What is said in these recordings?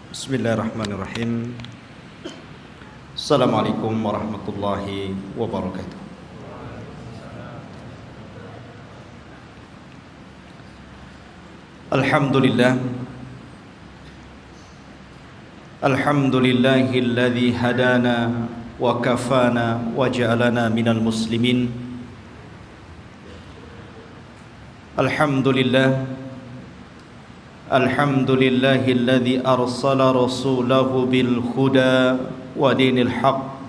Bismillahirrahmanirrahim. Assalamualaikum warahmatullahi wabarakatuh. Alhamdulillah. Alhamdulillahilladzi hadana wa kafana wa ja'alana minal muslimin. Alhamdulillah. Alhamdulillahilladzi arsala rasulahu bil huda wa dinil haq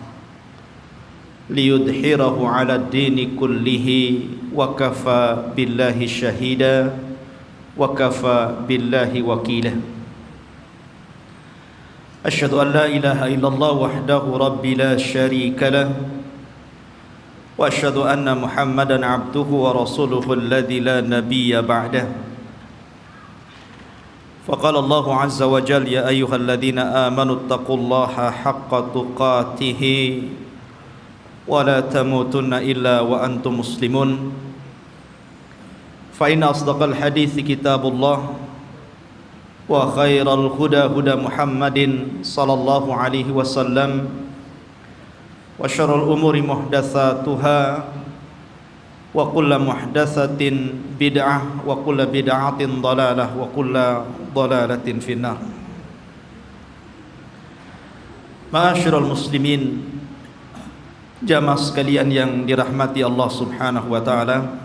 liyudhhirahu 'alad dini kullihi wa kafa billahi syahida wa kafa billahi wakila. Asyhadu an la ilaha illallah wahdahu rabbi la syarika lah wa asyhadu anna Muhammadan 'abduhu wa rasuluhu alladzi la nabiyya ba'dahu. فقال الله عز وجل يا أيها الذين آمنوا اتقوا الله حق تقاته ولا تموتن إلا وأنتم مسلمون فإن أصدق الحديث كتاب الله وخير الهدى هدى محمد صلى الله عليه وسلم وشر الأمور محدثاتها وكل محدثة بدعة وكل بدعة ضلالة وكل ضلالة في النار. Ma'asyiral muslimin, jamaah sekalian yang dirahmati Allah Subhanahu wa taala.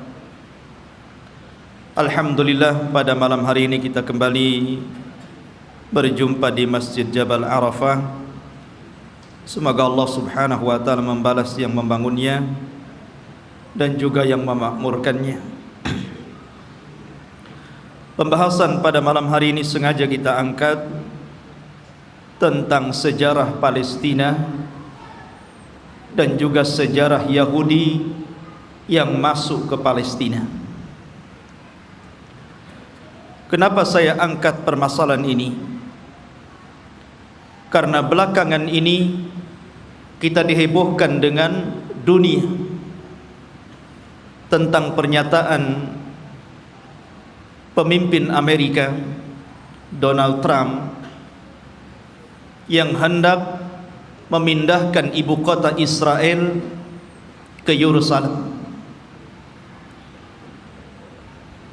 Alhamdulillah, pada malam hari ini kita kembali berjumpa di Masjid Jabal Arafah. Semoga Allah Subhanahu wa taala membalas yang membangunnya dan juga yang memakmurkannya. Pembahasan pada malam hari ini sengaja kita angkat tentang sejarah Palestina dan juga sejarah Yahudi yang masuk ke Palestina. Kenapa saya angkat permasalahan ini? Karena belakangan ini kita dihebohkan dengan dunia tentang pernyataan pemimpin Amerika Donald Trump yang hendak memindahkan ibu kota Israel ke Yerusalem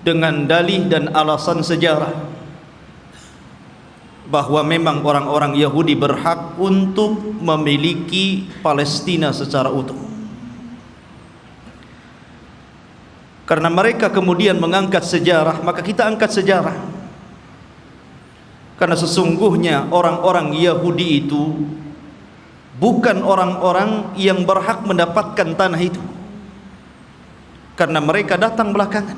dengan dalih dan alasan sejarah bahwa memang orang-orang Yahudi berhak untuk memiliki Palestina secara utuh. Karena mereka kemudian mengangkat sejarah, maka kita angkat sejarah. Karena sesungguhnya orang-orang Yahudi itu bukan orang-orang yang berhak mendapatkan tanah itu, karena mereka datang belakangan.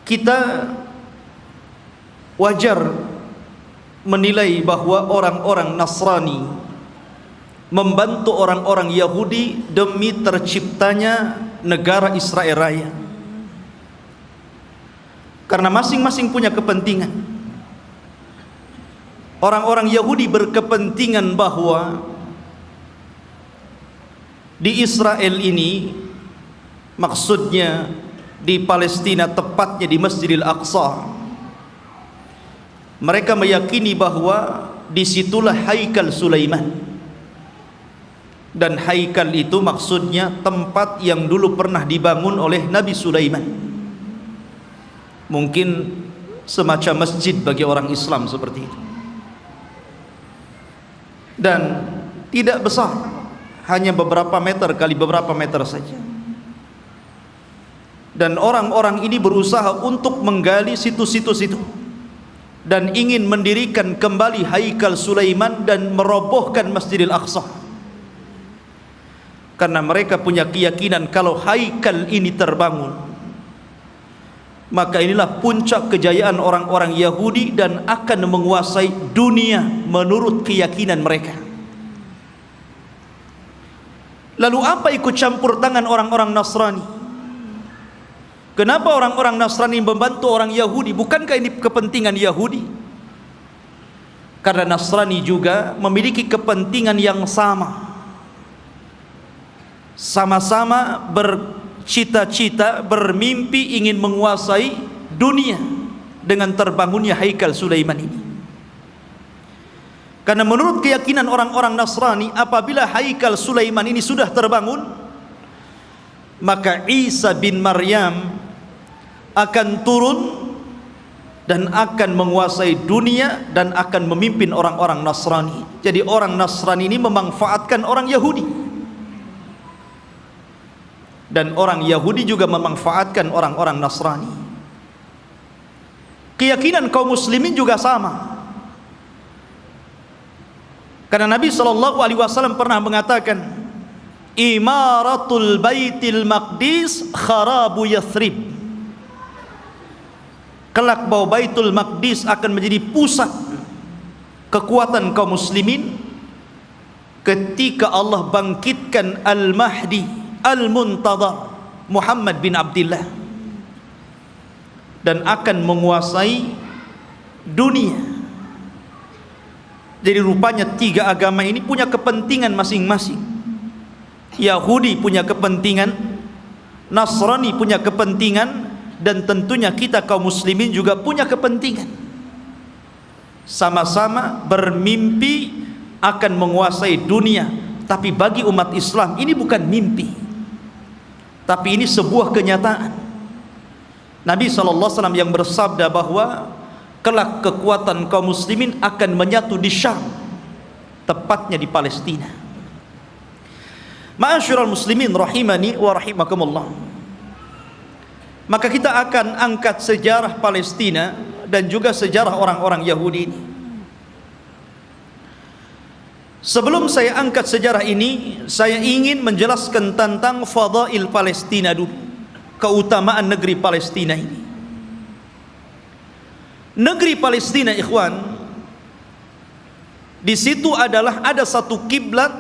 Kita wajar menilai bahwa orang-orang Nasrani membantu orang-orang Yahudi demi terciptanya negara Israel Raya, karena masing-masing punya kepentingan. Orang-orang Yahudi berkepentingan bahwa di Israel ini, maksudnya di Palestina, tepatnya di Masjidil Aqsa, mereka meyakini bahwa disitulah Haikal Sulaiman. Dan haikal itu maksudnya tempat yang dulu pernah dibangun oleh Nabi Sulaiman. Mungkin semacam masjid bagi orang Islam seperti itu. Dan tidak besar, hanya beberapa meter kali beberapa meter saja. Dan orang-orang ini berusaha untuk menggali situs-situs itu dan ingin mendirikan kembali Haikal Sulaiman dan merobohkan Masjidil Aqsa. Karena mereka punya keyakinan kalau haikal ini terbangun, maka inilah puncak kejayaan orang-orang Yahudi dan akan menguasai dunia menurut keyakinan mereka. Lalu apa ikut campur tangan orang-orang Nasrani? Kenapa orang-orang Nasrani membantu orang Yahudi? Bukankah ini kepentingan Yahudi? Karena Nasrani juga memiliki kepentingan yang sama. sama-sama bercita-cita, bermimpi ingin menguasai dunia dengan terbangunnya Haikal Sulaiman ini. Karena menurut keyakinan orang-orang Nasrani, apabila Haikal Sulaiman ini sudah terbangun, maka Isa bin Maryam akan turun dan akan menguasai dunia dan akan memimpin orang-orang Nasrani. Jadi orang Nasrani ini memanfaatkan orang Yahudi, dan orang Yahudi juga memanfaatkan orang-orang Nasrani. Keyakinan kaum muslimin juga sama. Karena Nabi SAW pernah mengatakan, Imaratul Baitil Maqdis kharabu Yathrib. Kelak bahwa Baitul Maqdis akan menjadi pusat kekuatan kaum muslimin ketika Allah bangkitkan Al-Mahdi Al-Muntadhar Muhammad bin Abdullah, dan akan menguasai dunia. Jadi rupanya tiga agama ini punya kepentingan masing-masing. Yahudi punya kepentingan, Nasrani punya kepentingan, dan tentunya kita kaum muslimin juga punya kepentingan. Sama-sama bermimpi akan menguasai dunia. Tapi bagi umat Islam ini bukan mimpi, tapi ini sebuah kenyataan. Nabi SAW yang bersabda bahwa kelak kekuatan kaum muslimin akan menyatu di Syam, tepatnya di Palestina. Ma'asyiral muslimin rahimani wa rahimakumullah. Maka kita akan angkat sejarah Palestina dan juga sejarah orang-orang Yahudi ini. Sebelum saya angkat sejarah ini, saya ingin menjelaskan tentang fadail Palestina dulu, keutamaan negeri Palestina ini. Negeri Palestina, ikhwan, di situ ada satu kiblat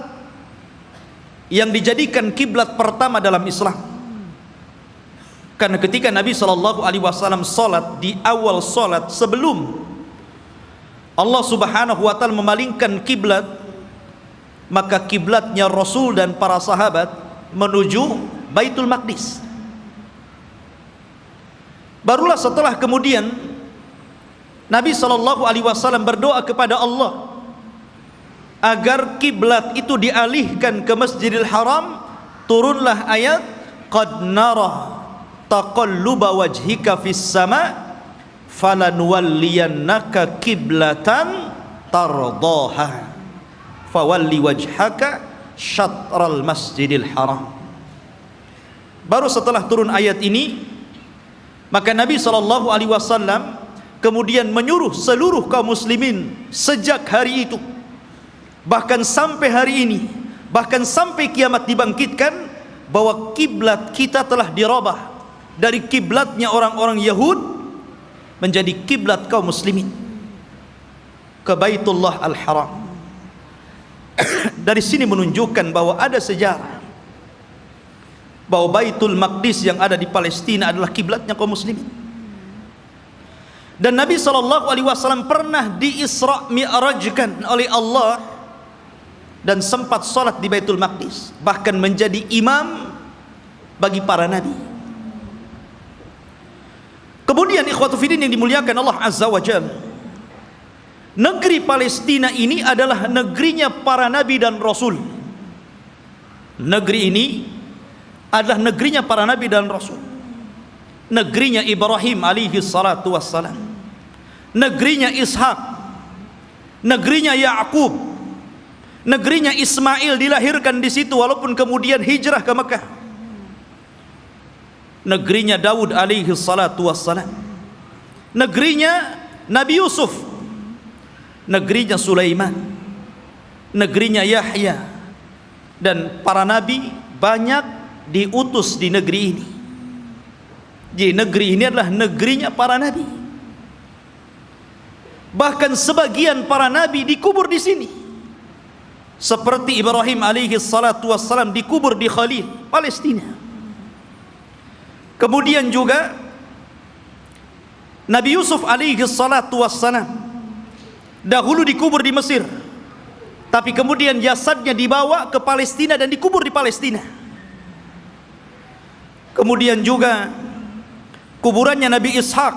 yang dijadikan kiblat pertama dalam Islam. Karena ketika Nabi SAW salat, di awal salat sebelum Allah Subhanahu wa taala memalingkan kiblat, maka kiblatnya Rasul dan para sahabat menuju Baitul Maqdis. Barulah setelah kemudian Nabi SAW berdoa kepada Allah agar kiblat itu dialihkan ke Masjidil Haram. Turunlah ayat, qad nara taqalluba wajhika fis sama falanuwalliyannaka kiblatan tardaha fawalli wajhaka syatral Masjidil Haram. Baru setelah turun ayat ini, maka Nabi SAW kemudian menyuruh seluruh kaum muslimin sejak hari itu, bahkan sampai hari ini, bahkan sampai kiamat dibangkitkan, bahwa kiblat kita telah dirubah dari kiblatnya orang-orang Yahud menjadi kiblat kaum muslimin ke Baitullah Al-Haram. Dari sini menunjukkan bahwa ada sejarah bahwa Baitul Maqdis yang ada di Palestina adalah kiblatnya kaum muslimin. Dan Nabi SAW pernah di-Isra' Mi'rajkan oleh Allah dan sempat salat di Baitul Maqdis, bahkan menjadi imam bagi para nabi. Kemudian ikhwatu fiddin yang dimuliakan Allah Azza wa Jalla, negeri Palestina ini adalah negerinya para nabi dan rasul. Negeri ini adalah negerinya para nabi dan rasul. Negerinya Ibrahim alaihi salatu wassalam, negerinya Ishak, negerinya Ya'qub, negerinya Ismail dilahirkan di situ walaupun kemudian hijrah ke Mekah. Negerinya Daud alaihi salatu wassalam, negerinya Nabi Yusuf, negerinya Sulaiman, negerinya Yahya, dan para nabi banyak diutus di negeri ini. Jadi negeri ini adalah negerinya para nabi. Bahkan sebagian para nabi dikubur di sini, seperti Ibrahim alaihi salatu wassalam dikubur di Khalil, Palestina. Kemudian juga Nabi Yusuf alaihi salatu wassalam dahulu dikubur di Mesir, tapi kemudian jasadnya dibawa ke Palestina dan dikubur di Palestina. kemudian juga kuburannya Nabi Ishaq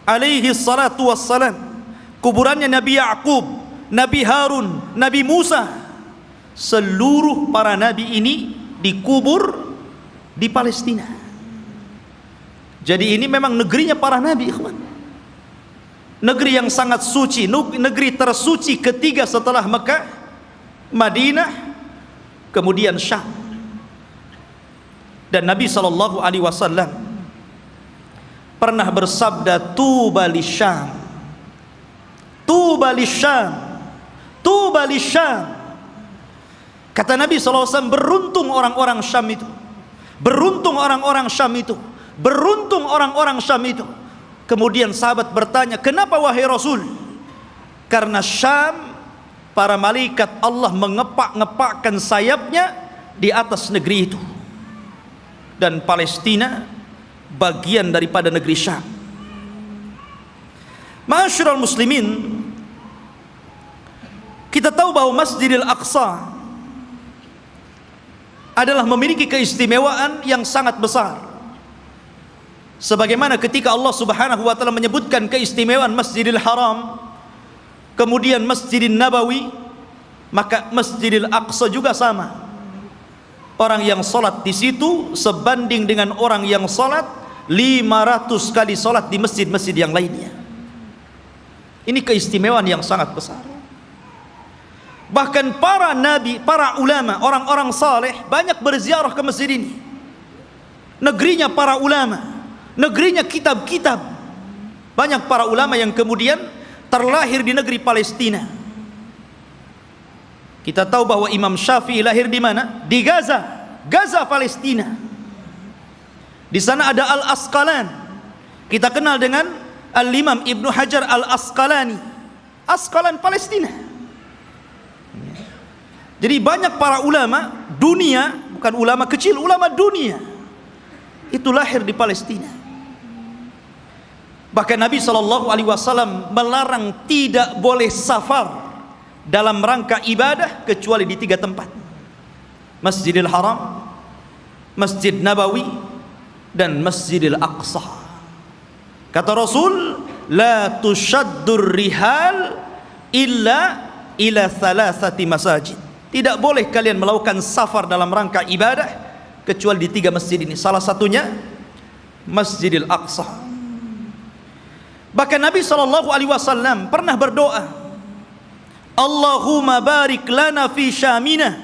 alaihi salatu wassalam, kuburannya Nabi Ya'qub, Nabi Harun, Nabi Musa. Seluruh para nabi ini dikubur di Palestina. Jadi ini memang negerinya para nabi, ikhwan. Negeri yang sangat suci, negeri tersuci ketiga setelah Mekah, Madinah, kemudian Syam. Dan Nabi sallallahu alaihi wasallam pernah bersabda, tuba lisyam, tuba lisyam, tuba lisyam. Kata Nabi SAW, beruntung orang-orang Syam itu, beruntung orang-orang Syam itu, beruntung orang-orang Syam itu. Kemudian sahabat bertanya, kenapa wahai Rasul? Karena Syam, para malaikat Allah mengepak-ngepakkan sayapnya di atas negeri itu, dan Palestina bagian daripada negeri Syam. Ma'asyiral muslimin, kita tahu bahwa Masjidil Aqsa adalah memiliki keistimewaan yang sangat besar. Sebagaimana ketika Allah Subhanahu wa taala menyebutkan keistimewaan Masjidil Haram, kemudian Masjidil Nabawi, maka Masjidil Aqsa juga sama. Orang yang salat di situ sebanding dengan orang yang salat 500 kali salat di masjid-masjid yang lainnya. Ini keistimewaan yang sangat besar. Bahkan para nabi, para ulama, orang-orang saleh banyak berziarah ke masjid ini. Negerinya para ulama, negerinya kitab-kitab. Banyak para ulama yang kemudian terlahir di negeri Palestina. Kita tahu bahwa Imam Syafi'i lahir di mana? Di Gaza, Gaza Palestina. Di sana ada Al-Asqalan. Kita kenal dengan Al-Imam Ibnu Hajar Al-Asqalani. Asqalan Palestina. Jadi banyak para ulama dunia, bukan ulama kecil, ulama dunia, itu lahir di Palestina. Bahkan Nabi SAW melarang tidak boleh safar dalam rangka ibadah kecuali di 3 tempat: Masjidil Haram, Masjid Nabawi, dan Masjidil Aqsa. Kata Rasul, la tushaddur rihal illa ila thalathati masajid. Tidak boleh kalian melakukan safar dalam rangka ibadah kecuali di 3 masjid ini. Salah satunya Masjidil Aqsa. Bahkan Nabi SAW pernah berdoa, Allahumma barik lana fi syamina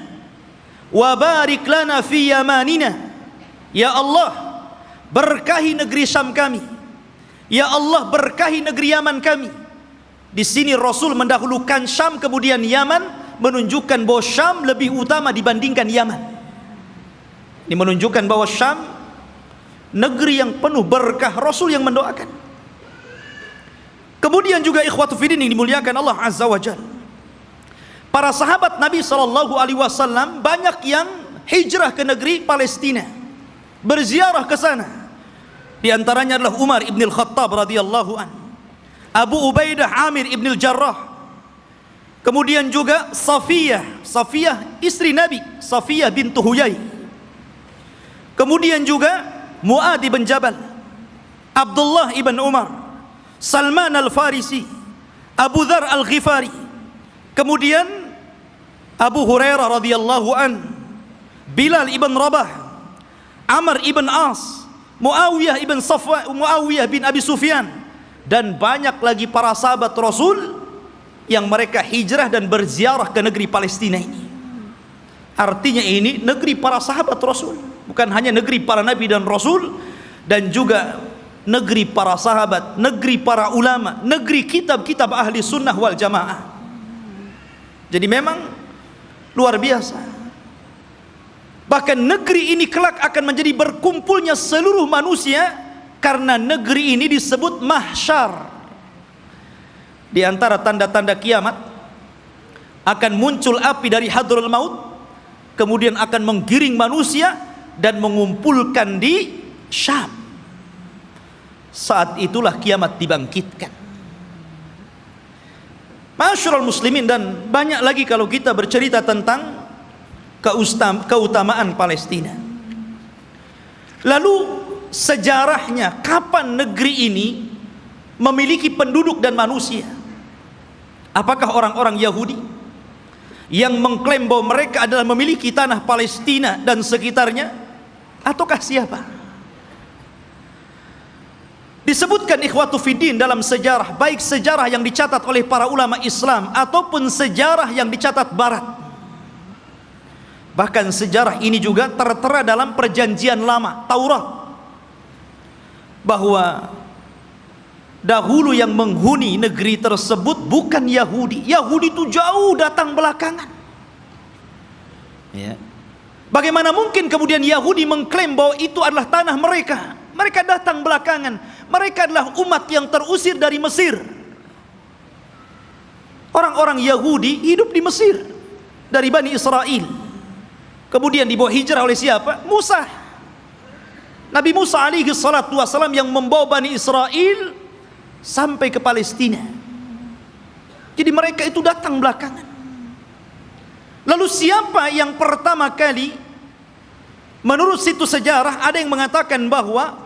wa barik lana fi yamanina. Ya Allah, berkahi negeri Syam kami. Ya Allah, berkahi negeri Yaman kami. Di sini Rasul mendahulukan Syam kemudian Yaman, menunjukkan bahwa Syam lebih utama dibandingkan Yaman. Ini menunjukkan bahwa Syam negeri yang penuh berkah, Rasul yang mendoakan. Kemudian juga ikhwatu fiddin yang dimuliakan Allah Azza wa Jalla, para sahabat Nabi SAW banyak yang hijrah ke negeri Palestina, berziarah ke sana. Di antaranya adalah Umar ibn al-Khattab radhiyallahu an, Abu Ubaidah Amir ibn al-Jarrah, kemudian juga Safiyah istri Nabi, Safiyah bintu Huyai, kemudian juga Mu'adh bin Jabal, Abdullah ibn Umar, Salman al-Farisi, Abu Dzar al-Ghifari, kemudian Abu Hurairah radhiyallahu an, Bilal ibn Rabah, Amr ibn As, Muawiyah bin Abi Sufyan, dan banyak lagi para sahabat Rasul yang mereka hijrah dan berziarah ke negeri Palestina ini. Artinya ini negeri para sahabat Rasul, bukan hanya negeri para nabi dan rasul, dan juga negeri para sahabat, negeri para ulama, negeri kitab-kitab ahli sunnah wal jamaah. Jadi memang luar biasa. Bahkan negeri ini kelak akan menjadi berkumpulnya seluruh manusia, karena negeri ini disebut mahsyar. Di antara tanda-tanda kiamat, akan muncul api dari Hadraul Maut, kemudian akan menggiring manusia dan mengumpulkan di Syam. Saat itulah kiamat dibangkitkan. Masyarul muslimin, dan banyak lagi kalau kita bercerita tentang keutamaan Palestina. Lalu sejarahnya, kapan negeri ini memiliki penduduk dan manusia? Apakah orang-orang Yahudi yang mengklaim bahwa mereka adalah memiliki tanah Palestina dan sekitarnya, ataukah siapa? Disebutkan ikhwatu fiddin dalam sejarah, baik sejarah yang dicatat oleh para ulama Islam ataupun sejarah yang dicatat Barat. Bahkan sejarah ini juga tertera dalam perjanjian lama, Taurat, bahwa dahulu yang menghuni negeri tersebut bukan Yahudi. Yahudi itu jauh datang belakangan. Ya. Bagaimana mungkin kemudian Yahudi mengklaim bahwa itu adalah tanah mereka? Mereka datang belakangan. Mereka adalah umat yang terusir dari Mesir. Orang-orang Yahudi hidup di Mesir dari Bani Israel. Kemudian dibawa hijrah oleh siapa? Musa. Nabi Musa alaihi salatu wassalam yang membawa Bani Israel sampai ke Palestina. Jadi mereka itu datang belakangan. Lalu siapa yang pertama kali? Menurut situs sejarah ada yang mengatakan bahwa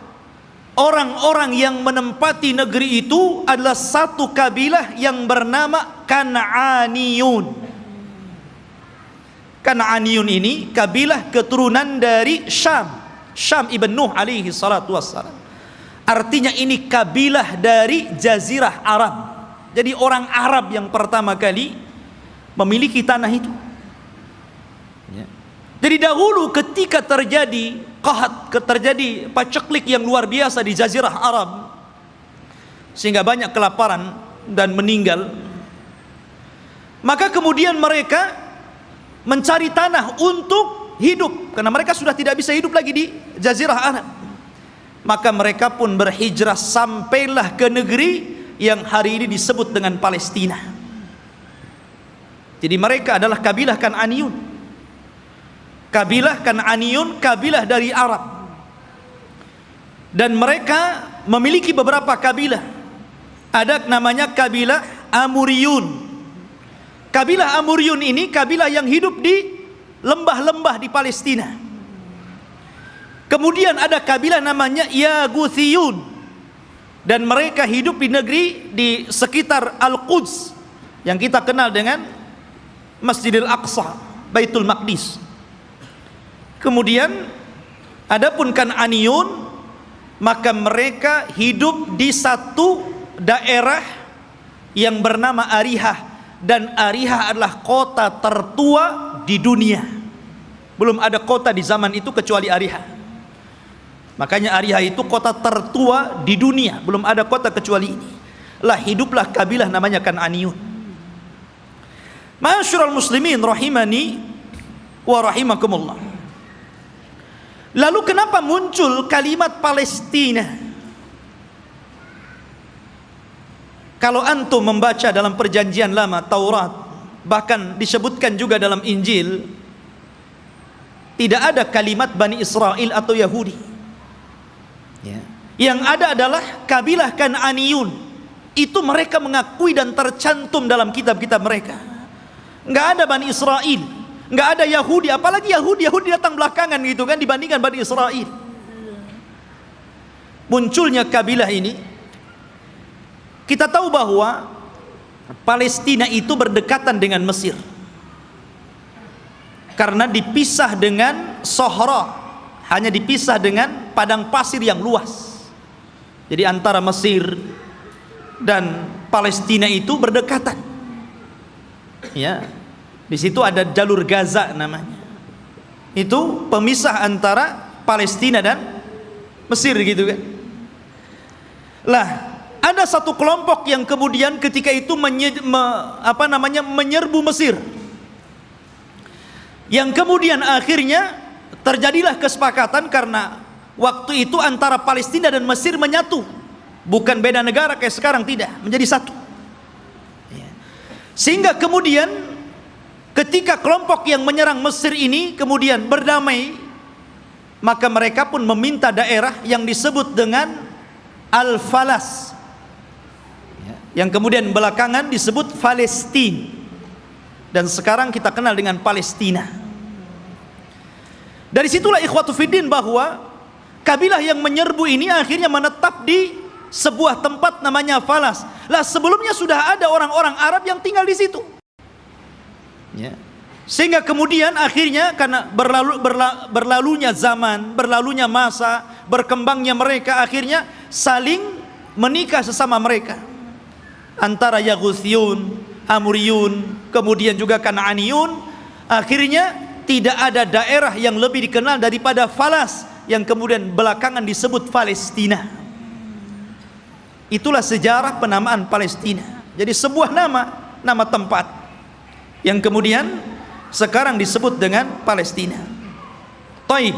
orang-orang yang menempati negeri itu adalah satu kabilah yang bernama Kan'aniyun. Kan'aniyun ini kabilah keturunan dari Syam ibn Nuh alaihi salatu wassalam. Artinya ini kabilah dari Jazirah Arab. Jadi orang Arab yang pertama kali memiliki tanah itu. Jadi dahulu ketika terjadi terjadi paceklik yang luar biasa di Jazirah Arab, sehingga banyak kelaparan dan meninggal, maka kemudian mereka mencari tanah untuk hidup, karena mereka sudah tidak bisa hidup lagi di Jazirah Arab. Maka mereka pun berhijrah sampailah ke negeri yang hari ini disebut dengan Palestina. Jadi mereka adalah kabilah Kan'aniyun. Kabilah Kan'aniyun, kabilah dari Arab. Dan mereka memiliki beberapa kabilah. Ada namanya kabilah Amuriyun. Kabilah Amuriyun ini kabilah yang hidup di lembah-lembah di Palestina. Kemudian ada kabilah namanya Yaguthiyun, dan mereka hidup di negeri di sekitar Al-Quds yang kita kenal dengan Masjidil Aqsa, Baitul Maqdis. Kemudian adapun Kan'aniyun, maka mereka hidup di satu daerah yang bernama Arihah, dan Arihah adalah kota tertua di dunia. Belum ada kota di zaman itu kecuali Arihah. Makanya Arihah itu kota tertua di dunia, belum ada kota kecuali ini. Lah hiduplah kabilah namanya Kan'aniyun. Ma'asyiral muslimin rahimani wa rahimakumullah. Lalu kenapa muncul kalimat Palestina? Kalau antum membaca dalam perjanjian lama Taurat, bahkan disebutkan juga dalam Injil, tidak ada kalimat Bani Israel atau Yahudi. Yang ada adalah kabilah Kan'aniyun. Itu mereka mengakui dan tercantum dalam kitab-kitab mereka. Nggak ada Bani Israel, nggak ada Yahudi, apalagi Yahudi datang belakangan gitu kan dibandingkan Bani Israel. Munculnya kabilah ini, kita tahu bahwa Palestina itu berdekatan dengan Mesir, karena dipisah dengan Sahara, hanya dipisah dengan padang pasir yang luas. Jadi antara Mesir dan Palestina itu berdekatan. Ya, di situ ada jalur Gaza namanya. Itu pemisah antara Palestina dan Mesir gitu kan. Lah, ada satu kelompok yang kemudian ketika itu menyerbu Mesir. Yang kemudian akhirnya terjadilah kesepakatan, karena waktu itu antara Palestina dan Mesir menyatu, bukan beda negara kayak sekarang, tidak, menjadi satu. Sehingga kemudian ketika kelompok yang menyerang Mesir ini kemudian berdamai, maka mereka pun meminta daerah yang disebut dengan Al-Falas, yang kemudian belakangan disebut Palestina, dan sekarang kita kenal dengan Palestina. Dari situlah ikhwatu fiddin bahwa kabilah yang menyerbu ini akhirnya menetap di sebuah tempat namanya Falas. Lah sebelumnya sudah ada orang-orang Arab yang tinggal di situ. Ya. Sehingga kemudian akhirnya karena berlalunya zaman, berlalunya masa, berkembangnya mereka, akhirnya saling menikah sesama mereka. Antara Yaguthiyun, Amuriyun, kemudian juga Kan'aniyun. Akhirnya tidak ada daerah yang lebih dikenal daripada Falas, yang kemudian belakangan disebut Palestina. Itulah sejarah penamaan Palestina. Jadi sebuah nama tempat yang kemudian sekarang disebut dengan Palestina. Taib.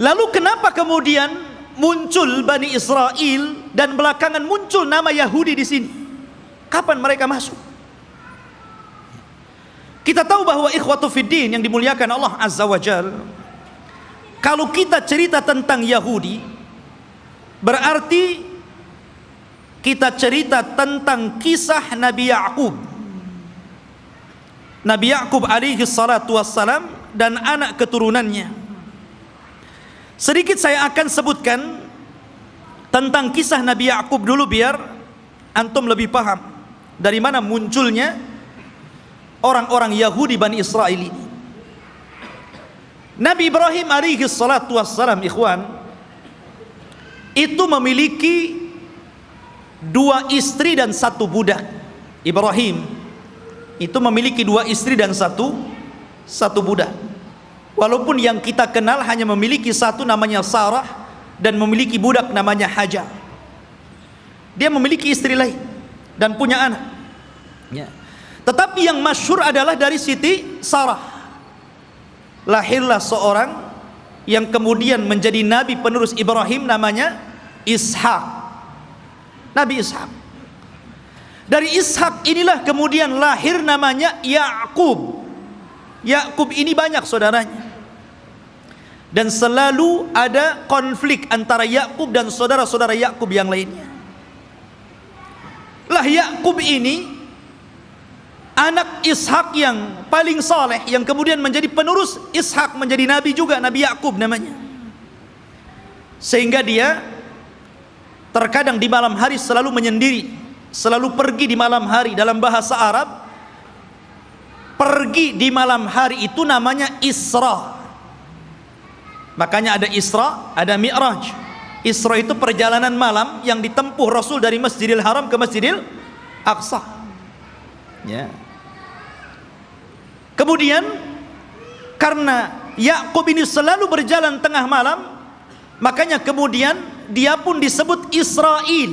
Lalu kenapa kemudian muncul Bani Israel dan belakangan muncul nama Yahudi di sini? Kapan mereka masuk? Kita tahu bahwa ikhwatu fiddin yang dimuliakan Allah Azza wa Jal, kalau kita cerita tentang Yahudi, berarti kita cerita tentang kisah Nabi Ya'qub. Nabi Ya'qub alaihi salatu wassalam dan anak keturunannya. Sedikit saya akan sebutkan tentang kisah Nabi Ya'qub dulu biar antum lebih paham dari mana munculnya orang-orang Yahudi Bani Israel ini. Nabi Ibrahim alaihi salatu wassalam, ikhwan, itu memiliki 2 istri dan 1 budak. Ibrahim itu memiliki 2 istri dan 1 budak. Walaupun yang kita kenal hanya memiliki 1 namanya Sarah dan memiliki budak namanya Hajar. Dia memiliki istri lain dan punya anak. Ya. Tetapi yang masyhur adalah dari Siti Sarah. Lahirlah seorang yang kemudian menjadi nabi penerus Ibrahim namanya Ishak. Nabi Ishak. Dari Ishak inilah kemudian lahir namanya Ya'qub. Ya'qub ini banyak saudaranya. Dan selalu ada konflik antara Ya'qub dan saudara-saudara Ya'qub yang lainnya. Lah Ya'qub ini anak Ishak yang paling saleh, yang kemudian menjadi penerus Ishak, menjadi nabi juga, Nabi Ya'qub namanya. Sehingga dia terkadang di malam hari selalu menyendiri, selalu pergi di malam hari. Dalam bahasa Arab, pergi di malam hari itu namanya Isra. Makanya ada Isra, ada Mi'raj. Isra itu perjalanan malam yang ditempuh Rasul dari Masjidil Haram ke Masjidil Aqsa. Ya. Kemudian karena Ya'qub ini selalu berjalan tengah malam, makanya kemudian dia pun disebut Israel.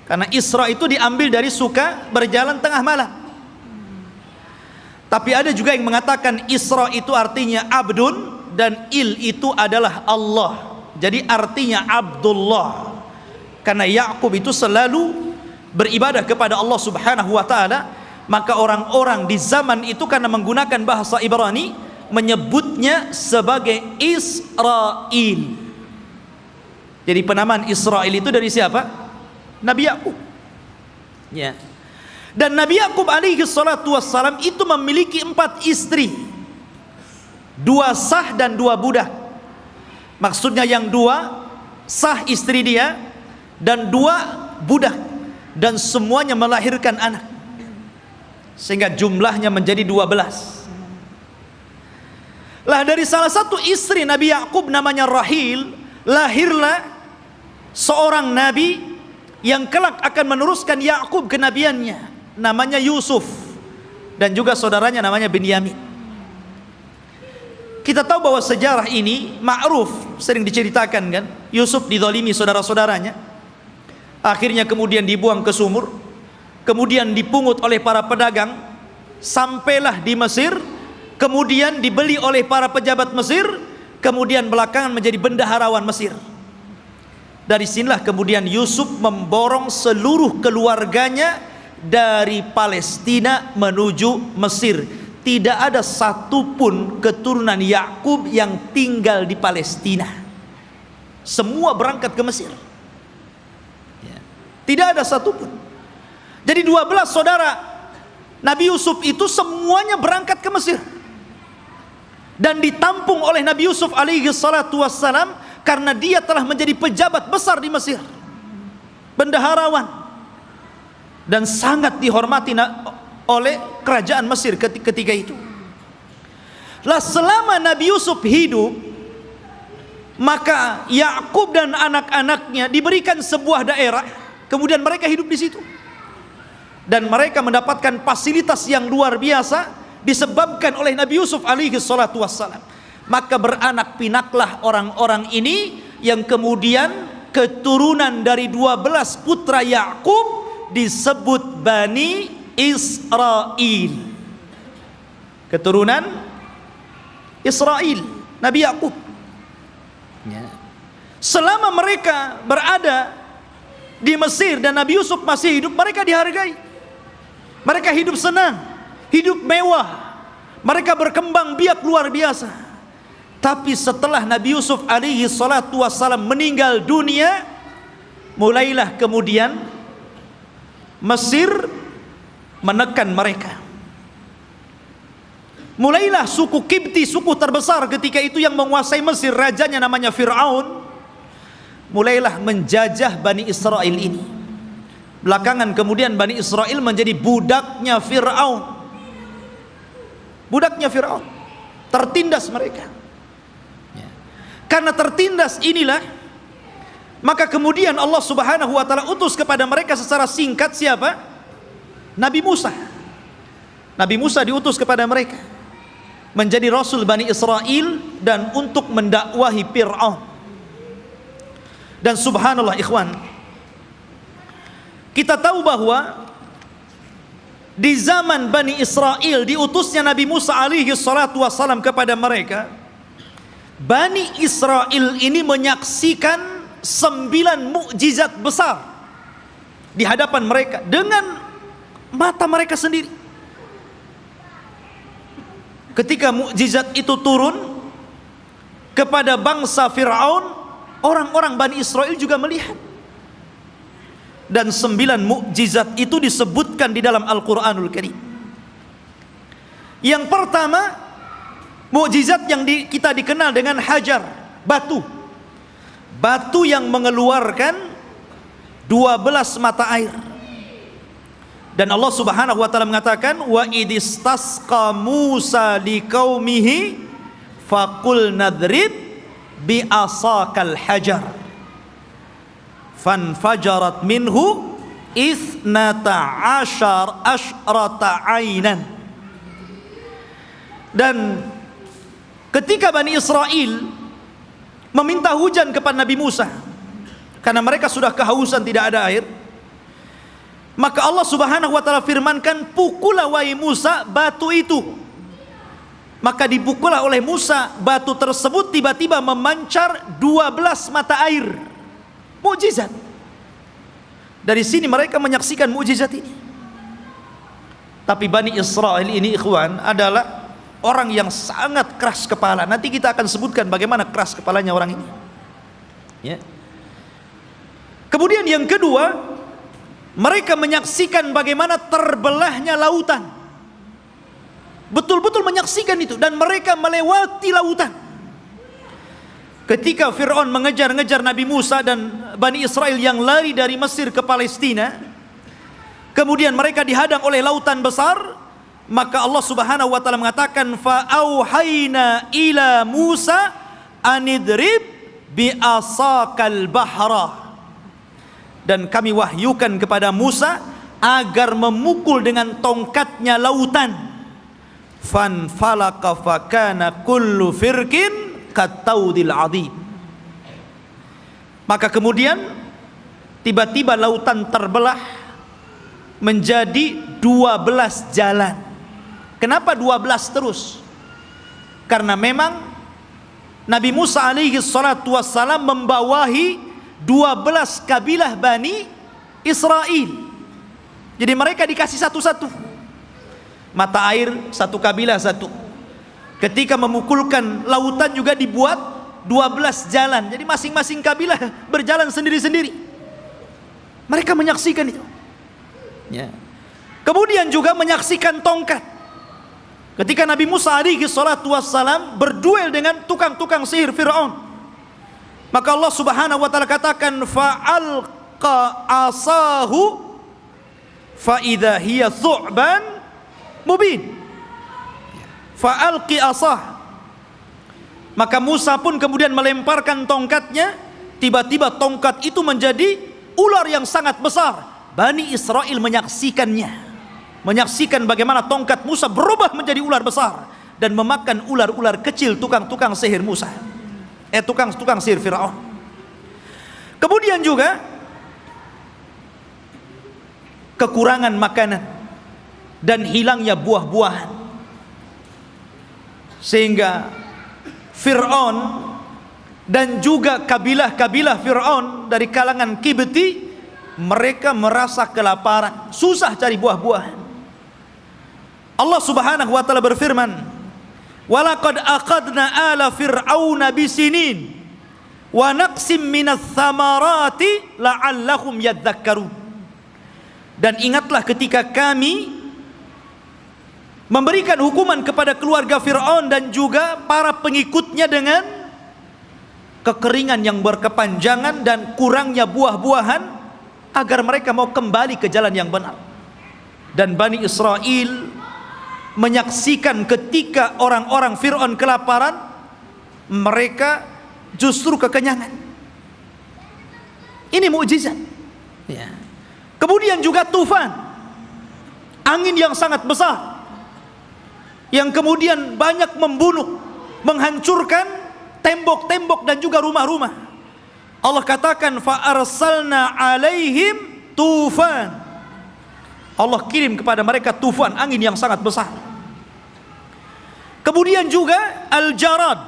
Karena Isra itu diambil dari suka berjalan tengah malam. Tapi ada juga yang mengatakan Isra itu artinya abdun dan il itu adalah Allah. Jadi artinya Abdullah. Karena Ya'qub itu selalu beribadah kepada Allah Subhanahu wa taala, maka orang-orang di zaman itu karena menggunakan bahasa Ibrani menyebutnya sebagai Israel. Jadi penamaan Israel itu dari siapa? Nabi Ya'qub. Ya. Dan Nabi Ya'qub alaihi salatu wassalam itu memiliki 4 istri, 2 sah dan 2 budak. Maksudnya yang 2 sah istri dia dan 2 budak, dan semuanya melahirkan anak, sehingga jumlahnya menjadi 12. Lah dari salah satu istri Nabi Ya'qub namanya Rahil, lahirlah seorang nabi yang kelak akan meneruskan Ya'qub kenabiannya, namanya Yusuf, dan juga saudaranya namanya Binyamin. Kita tahu bahwa sejarah ini ma'ruf, sering diceritakan kan. Yusuf dizalimi saudara-saudaranya, akhirnya kemudian dibuang ke sumur, kemudian dipungut oleh para pedagang, sampailah di Mesir, kemudian dibeli oleh para pejabat Mesir, kemudian belakangan menjadi bendaharawan Mesir. Dari sinilah kemudian Yusuf memborong seluruh keluarganya dari Palestina menuju Mesir. Tidak ada satupun keturunan Ya'qub yang tinggal di Palestina. Semua berangkat ke Mesir. Tidak ada satupun. Jadi 12 saudara Nabi Yusuf itu semuanya berangkat ke Mesir. Dan ditampung oleh Nabi Yusuf alaihi salatu wassalam karena dia telah menjadi pejabat besar di Mesir, bendaharawan, dan sangat dihormati oleh kerajaan Mesir ketika itu. Lah selama Nabi Yusuf hidup, maka Yakub dan anak-anaknya diberikan sebuah daerah, kemudian mereka hidup di situ, dan mereka mendapatkan fasilitas yang luar biasa disebabkan oleh Nabi Yusuf alaihi salatu wassalam. Maka beranak pinaklah orang-orang ini yang kemudian keturunan dari 12 putra Yakub disebut Bani Israel. Keturunan Israel, Nabi Yakub. Selama mereka berada di Mesir dan Nabi Yusuf masih hidup, mereka dihargai. Mereka hidup senang, hidup mewah, mereka berkembang biak luar biasa. Tapi setelah Nabi Yusuf alaihi salatu wassalam meninggal dunia, mulailah kemudian Mesir menekan mereka. Mulailah suku Kipti, suku terbesar ketika itu yang menguasai Mesir, rajanya namanya Fir'aun, mulailah menjajah Bani Israel ini. Belakangan kemudian Bani Israel menjadi budaknya Fir'aun. Budaknya Fir'aun, tertindas mereka. Karena tertindas inilah, maka kemudian Allah subhanahu wa ta'ala utus kepada mereka secara singkat siapa? Nabi Musa. Nabi Musa diutus kepada mereka menjadi Rasul Bani Israel dan untuk mendakwahi Fir'aun. Dan subhanallah ikhwan, kita tahu bahwa di zaman Bani Israel diutusnya Nabi Musa alaihi salatu wassalam kepada mereka, Bani Israel ini menyaksikan 9 mukjizat besar di hadapan mereka dengan mata mereka sendiri. Ketika mukjizat itu turun kepada bangsa Fir'aun, orang-orang Bani Israel juga melihat. Dan 9 mukjizat itu disebutkan di dalam Al-Quranul Karim. Yang pertama, mukjizat yang kita dikenal dengan hajar, batu. Batu yang mengeluarkan 12 mata air. Dan Allah subhanahu wa ta'ala mengatakan, wa idistasqa Musa liqaumihi faqul nadrib bi asakal hajar fanfajarat minhu ithnata asyrata ainan. Dan ketika Bani Israel meminta hujan kepada Nabi Musa karena mereka sudah kehausan, tidak ada air, maka Allah subhanahu wa ta'ala firmankan, pukullah wahai Musa batu itu. Maka dipukullah oleh Musa batu tersebut, tiba-tiba memancar 12 mata air. Mukjizat. Dari sini mereka menyaksikan mukjizat ini. Tapi Bani Israel ini ikhwan adalah orang yang sangat keras kepala. Nanti kita akan sebutkan bagaimana keras kepalanya orang ini. Ya. Kemudian yang kedua, mereka menyaksikan bagaimana terbelahnya lautan. Betul-betul menyaksikan itu, dan mereka melewati lautan. Ketika Fir'aun mengejar-ngejar Nabi Musa dan Bani Israel yang lari dari Mesir ke Palestina, kemudian mereka dihadang oleh lautan besar, maka Allah subhanahu wa ta'ala mengatakan, fa'auhayna ila Musa anidrib bi'asakal bahra. Dan kami wahyukan kepada Musa agar memukul dengan tongkatnya lautan. Fanfalaka fakana kullu firqin kataudil adhim. Maka kemudian tiba-tiba lautan terbelah menjadi 12 jalan. Kenapa 12 terus? Karena memang Nabi Musa alaihi salatu wassalam membawahi 12 kabilah Bani Israel. Jadi mereka dikasih satu-satu mata air, satu kabilah satu. Ketika memukulkan lautan juga dibuat 12 jalan. Jadi masing-masing kabilah berjalan sendiri-sendiri. Mereka menyaksikan itu. Ya. Kemudian juga menyaksikan tongkat. Ketika Nabi Musa alaihi salatu wassalam berduel dengan tukang-tukang sihir Fir'aun. Maka Allah Subhanahu wa taala katakan fa'alqa asahu fa idza hiya thu'ban mubin. Fa'alqi asah. Maka Musa pun kemudian melemparkan tongkatnya, tiba-tiba tongkat itu menjadi ular yang sangat besar. Bani Israel menyaksikannya, menyaksikan bagaimana tongkat Musa berubah menjadi ular besar dan memakan ular-ular kecil tukang-tukang sihir Musa, tukang-tukang sihir Firaun. Kemudian juga kekurangan makanan dan hilangnya buah-buahan, sehingga Fir'aun dan juga kabilah-kabilah Fir'aun dari kalangan Kibti, mereka merasa kelaparan, susah cari buah-buahan. Allah Subhanahu wa taala berfirman, "Walaqad aqadna ala fir'auna bisinin wa naqsim minas thamarati la'allahum yadhakkarun." Dan ingatlah ketika kami memberikan hukuman kepada keluarga Fir'aun dan juga para pengikutnya dengan kekeringan yang berkepanjangan dan kurangnya buah-buahan, agar mereka mau kembali ke jalan yang benar. Dan Bani Israel menyaksikan ketika orang-orang Fir'aun kelaparan, mereka justru kekenyangan. Ini mukjizat. Ya. Kemudian juga tufan, angin yang sangat besar, yang kemudian banyak membunuh, menghancurkan tembok-tembok dan juga rumah-rumah. Allah katakan fa arsalna alaihim tufan. Allah kirim kepada mereka tufan, angin yang sangat besar. Kemudian juga al-jarad,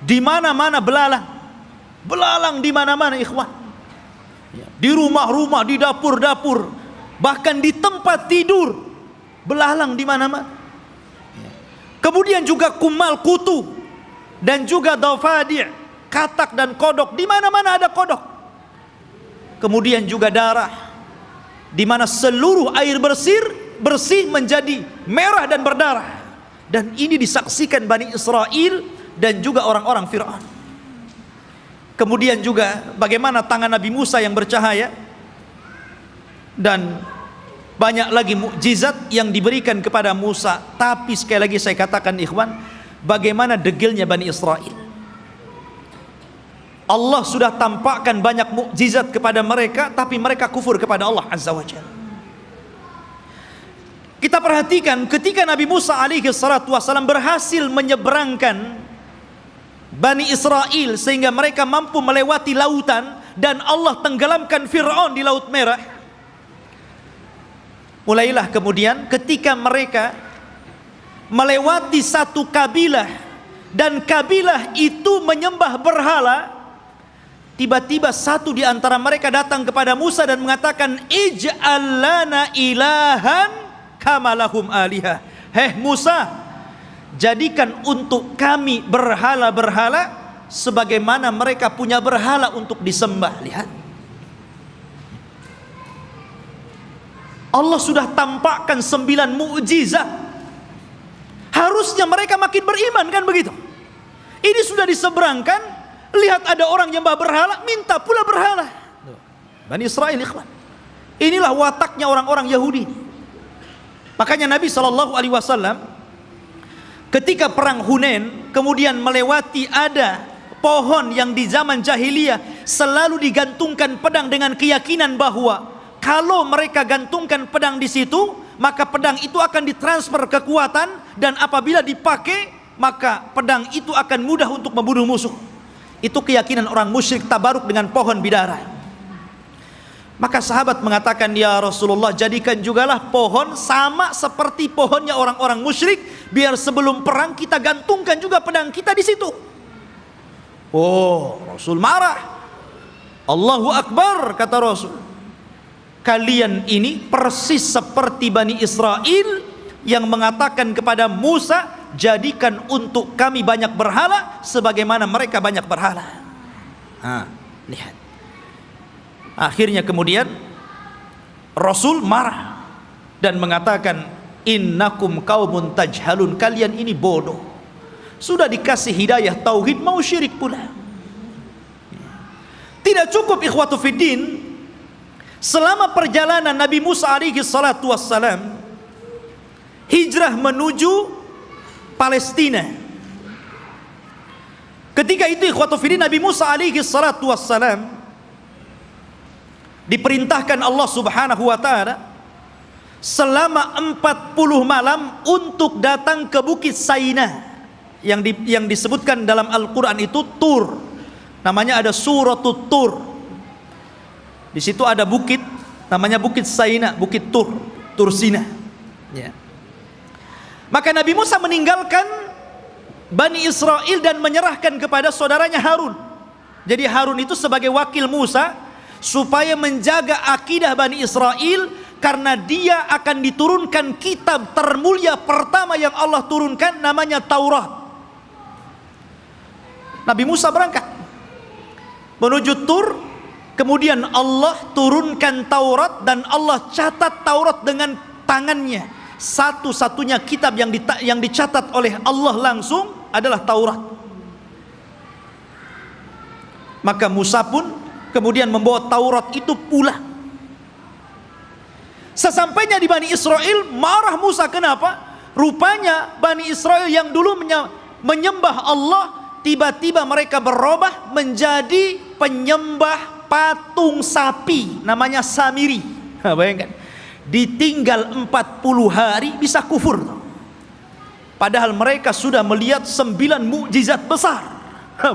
di mana-mana belalang. Belalang di mana-mana, ikhwan. Di rumah-rumah, di dapur-dapur, bahkan di tempat tidur, belalang di mana-mana. Kemudian juga kumal kutu dan juga dafadi', katak dan kodok, di mana-mana ada kodok. Kemudian juga darah, di mana seluruh air bersih menjadi merah dan berdarah. Dan ini disaksikan Bani Israel dan juga orang-orang Fir'aun. Kemudian juga bagaimana tangan Nabi Musa yang bercahaya, dan banyak lagi mukjizat yang diberikan kepada Musa. Tapi sekali lagi saya katakan, ikhwan, bagaimana degilnya Bani Israel. Allah sudah tampakkan banyak mukjizat kepada mereka, tapi mereka kufur kepada Allah Azza wa Jalla. Kita perhatikan ketika Nabi Musa alaihi salatu wasallam berhasil menyeberangkan Bani Israel sehingga mereka mampu melewati lautan, dan Allah tenggelamkan Fir'aun di Laut Merah. Mulailah kemudian ketika mereka melewati satu kabilah, dan kabilah itu menyembah berhala, tiba-tiba satu di antara mereka datang kepada Musa dan mengatakan, ij'al lana ilahan kama lahum alihah. Heh Musa, jadikan untuk kami berhala-berhala sebagaimana mereka punya berhala untuk disembah. Lihat, Allah sudah tampakkan 9 mukjizat. Harusnya mereka makin beriman, kan begitu? Ini sudah diseberangkan, lihat ada orang nyembah berhala, minta pula berhala. Bani Israel, ikhwan. Inilah wataknya orang-orang Yahudi. Makanya Nabi SAW ketika perang Hunain kemudian melewati ada pohon yang di zaman jahiliyah selalu digantungkan pedang dengan keyakinan bahwa kalau mereka gantungkan pedang di situ, maka pedang itu akan ditransfer kekuatan, dan apabila dipakai maka pedang itu akan mudah untuk membunuh musuh. Itu keyakinan orang musyrik tabaruk dengan pohon bidara. Maka sahabat mengatakan, ya Rasulullah, jadikan jugalah pohon sama seperti pohonnya orang-orang musyrik, biar sebelum perang kita gantungkan juga pedang kita di situ. Oh, Rasul marah. Allahu Akbar, kata Rasul. Kalian ini persis seperti Bani Israel yang mengatakan kepada Musa, jadikan untuk kami banyak berhala sebagaimana mereka banyak berhala. Lihat. Akhirnya kemudian Rasul marah dan mengatakan, innakum qaumun tajhalun, kalian ini bodoh. Sudah dikasih hidayah tauhid mau syirik pula. Tidak cukup ikhwatu fiddin, selama perjalanan Nabi Musa alaihi salatu wassalam hijrah menuju Palestina. Ketika itu ikhwatu fiddin, Nabi Musa alaihi salatu wassalam diperintahkan Allah subhanahu wa ta'ala selama 40 malam untuk datang ke Bukit Saina yang disebutkan dalam Al-Quran itu Tur. Namanya ada Suratul Tur. Di situ ada bukit namanya Bukit Saina, Bukit Tur, Tur Sina. Ya. Maka Nabi Musa meninggalkan Bani Israel dan menyerahkan kepada saudaranya Harun. Jadi Harun itu sebagai wakil Musa supaya menjaga akidah Bani Israel, karena dia akan diturunkan kitab termulia pertama yang Allah turunkan, namanya Taurat. Nabi Musa berangkat menuju Tur, kemudian Allah turunkan Taurat dan Allah catat Taurat dengan tangannya. Satu-satunya kitab yang dicatat oleh Allah langsung adalah Taurat. Maka Musa pun kemudian membawa Taurat itu pulang. Sesampainya di Bani Israel, marah Musa. Kenapa? Rupanya Bani Israel yang dulu menyembah Allah, tiba-tiba mereka berubah menjadi penyembah patung sapi, namanya Samiri. Bayangkan, ditinggal 40 hari bisa kufur. Padahal mereka sudah melihat 9 mukjizat besar.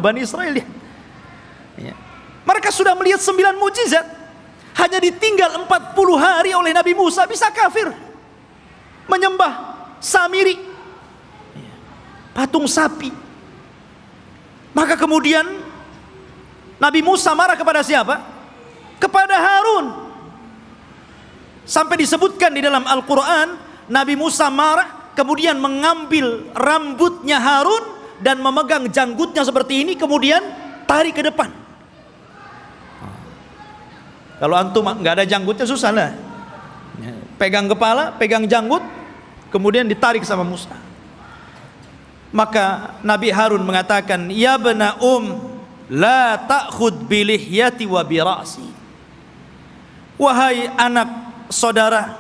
Bani Israel ya. Mereka sudah melihat 9 mukjizat, hanya ditinggal 40 hari oleh Nabi Musa bisa kafir, menyembah Samiri, patung sapi. Maka kemudian Nabi Musa marah kepada siapa? Kepada Harun. Sampai disebutkan di dalam Al-Quran, Nabi Musa marah, kemudian mengambil rambutnya Harun dan memegang janggutnya seperti ini, kemudian tarik ke depan. Kalau antum nggak ada janggutnya susah lah. Pegang kepala, pegang janggut, kemudian ditarik sama Musa. Maka Nabi Harun mengatakan, ya bena la ta'khud bilihyati wa bira'si. Wahai anak saudara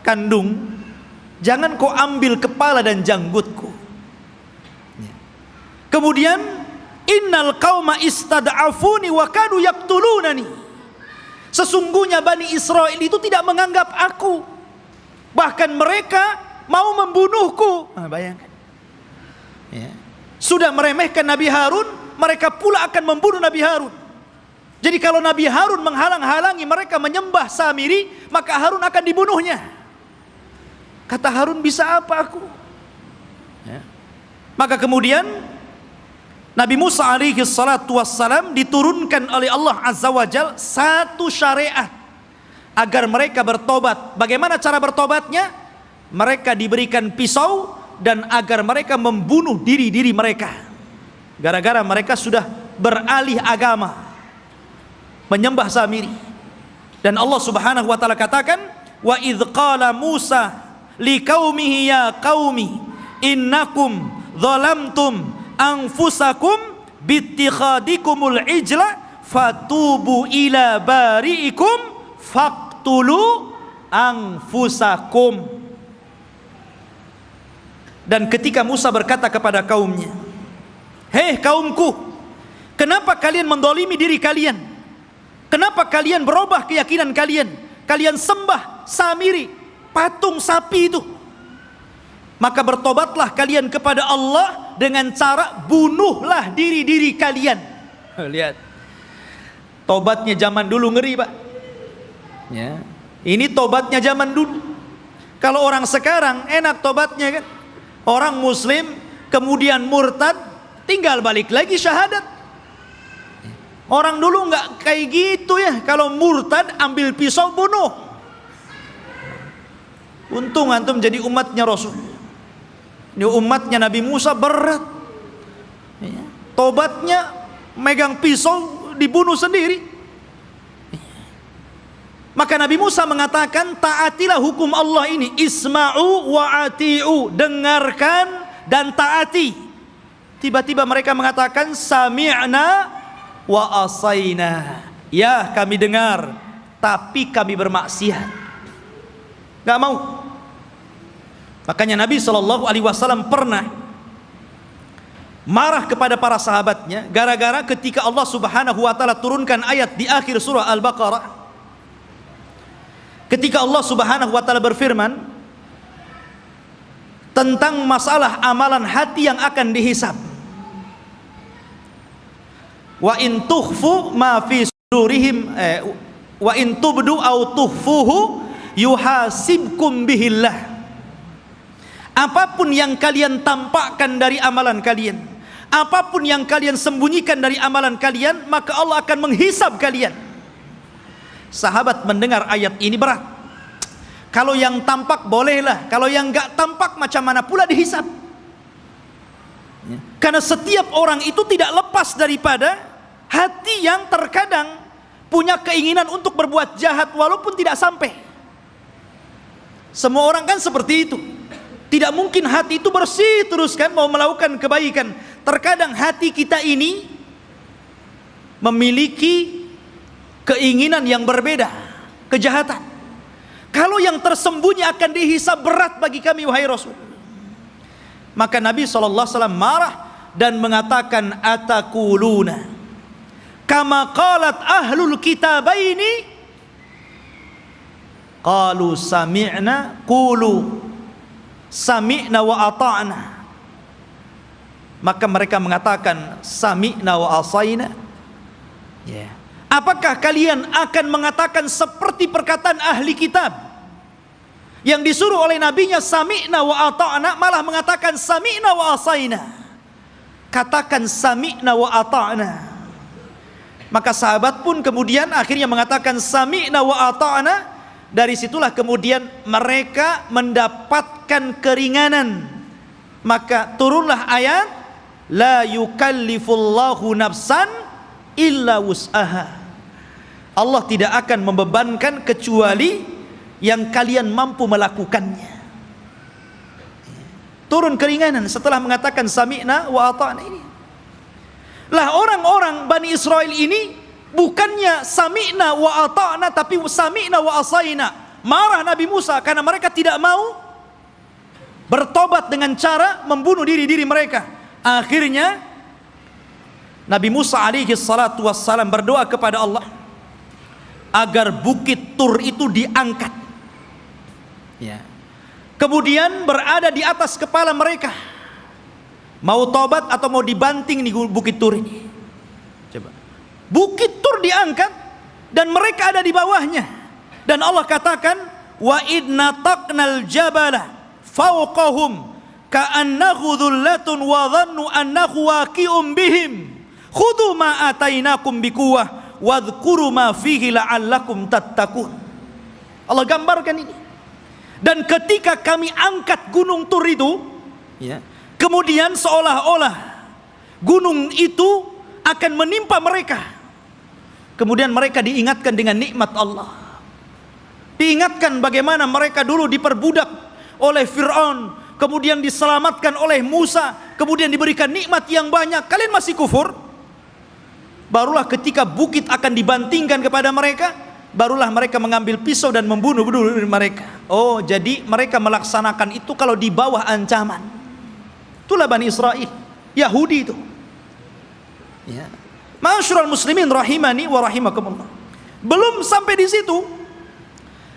kandung, jangan kau ambil kepala dan janggutku. Kemudian, innal qauma istad'afuni wa kadu yaqtulunani. Sesungguhnya Bani Israel itu tidak menganggap aku, bahkan mereka mau membunuhku. Bayangkan ya. Sudah meremehkan Nabi Harun, mereka pula akan membunuh Nabi Harun. Jadi kalau Nabi Harun menghalang-halangi mereka menyembah Samiri, maka Harun akan dibunuhnya. Kata Harun, bisa apa aku ya. Maka kemudian Nabi Musa alaihi salatu wassalam diturunkan oleh Allah azza wa jal satu syariat agar mereka bertobat. Bagaimana cara bertobatnya? Mereka diberikan pisau dan agar mereka membunuh diri-diri mereka, gara-gara mereka sudah beralih agama, menyembah Samiri. Dan Allah subhanahu wa ta'ala katakan, wa idh qala Musa liqaumihi ya qaumi innakum zalamtum anfusakum bittikhadikumul ijla fatubu ila bari'ikum faqtulu anfusakum. Dan ketika Musa berkata kepada kaumnya, hei kaumku, kenapa kalian mendolimi diri kalian? Kenapa kalian berubah keyakinan kalian? Kalian sembah Samiri, patung sapi itu. Maka bertobatlah kalian kepada Allah dengan cara bunuhlah diri-diri kalian. Lihat, tobatnya zaman dulu ngeri, Pak ya. Ini tobatnya zaman dulu. Kalau orang sekarang enak tobatnya kan, orang muslim kemudian murtad, tinggal balik lagi syahadat. Orang dulu nggak kayak gitu ya. Kalau murtad ambil pisau bunuh. Untung antum jadi umatnya Rasul. Ini umatnya Nabi Musa berat. Tobatnya megang pisau dibunuh sendiri. Maka Nabi Musa mengatakan, taatilah hukum Allah ini, isma'u wa ati'u, dengarkan dan taati. tiba-tiba mereka mengatakan sami'na wa asaina. Ya, kami dengar, tapi kami bermaksiat. Gak mau. Makanya Nabi SAW pernah marah kepada para sahabatnya gara-gara ketika Allah Subhanahu wa taala turunkan ayat di akhir surah Al-Baqarah, ketika Allah Subhanahu wa taala berfirman tentang masalah amalan hati yang akan dihisab. Wa in tukhfu ma fi sudurihim wa in tubdu aw tukhfuhu yuhasibkum bihillah. Apapun yang kalian tampakkan dari amalan kalian, apapun yang kalian sembunyikan dari amalan kalian, maka Allah akan menghisab kalian. Sahabat mendengar ayat ini berat. Kalau yang tampak bolehlah, kalau yang enggak tampak macam mana pula dihisab. Karena setiap orang itu tidak lepas daripada hati yang terkadang punya keinginan untuk berbuat jahat walaupun tidak sampai. Semua orang kan seperti itu. Tidak mungkin hati itu bersih terus kan mau melakukan kebaikan. Terkadang hati kita ini memiliki keinginan yang berbeda, kejahatan. Kalau yang tersembunyi akan dihisab berat bagi kami wahai Rasul. Maka Nabi SAW marah dan mengatakan atakuluna kama qalat ahlul kitabaini qalu sami'na qulu sami'na wa ata'na. Maka mereka mengatakan sami'na wa asaina. Apakah kalian akan mengatakan seperti perkataan ahli kitab yang disuruh oleh nabinya sami'na wa ata'na, malah mengatakan sami'na wa asaina? Katakan sami'na wa ata'na. Maka sahabat pun kemudian akhirnya mengatakan sami'na wa ata'na. Dari situlah kemudian mereka mendapatkan keringanan. Maka turunlah ayat la yukallifullahu nafsan illa wus'aha. Allah tidak akan membebankan kecuali yang kalian mampu melakukannya. Turun keringanan setelah mengatakan sami'na wa ata'na ini. Lah orang-orang Bani Israel ini bukannya sami'na wa ata'na tapi sami'na wa asaina. Marah Nabi Musa karena mereka tidak mau bertobat dengan cara membunuh diri-diri mereka. Akhirnya Nabi Musa alaihi salatu wassalam berdoa kepada Allah agar bukit Tur itu diangkat. Kemudian berada di atas kepala mereka. Mau tobat atau mau dibanting di bukit Tur ini. Coba. Bukit Tur diangkat dan mereka ada di bawahnya. Dan Allah katakan wa idna taqnal jabala fawqahum ka'annahu dhullatun wa dhannu annahu waqi'un bihim khudhu ma atainakum biquwwah wadhkuru ma fihi la'allakum tattaqun. Allah gambarkan ini. Dan ketika kami angkat gunung Tur itu, kemudian seolah-olah gunung itu akan menimpa mereka. Kemudian mereka diingatkan dengan nikmat Allah. Diingatkan bagaimana mereka dulu diperbudak oleh Fir'aun, kemudian diselamatkan oleh Musa, kemudian diberikan nikmat yang banyak. Kalian masih kufur? Barulah ketika bukit akan dibantingkan kepada mereka, barulah mereka mengambil pisau dan membunuh mereka. Oh, jadi mereka melaksanakan itu kalau di bawah ancaman. Itulah Bani Israel, Yahudi itu. Ma'asyiral muslimin rahimani wa rahimakumullah. Belum sampai di situ.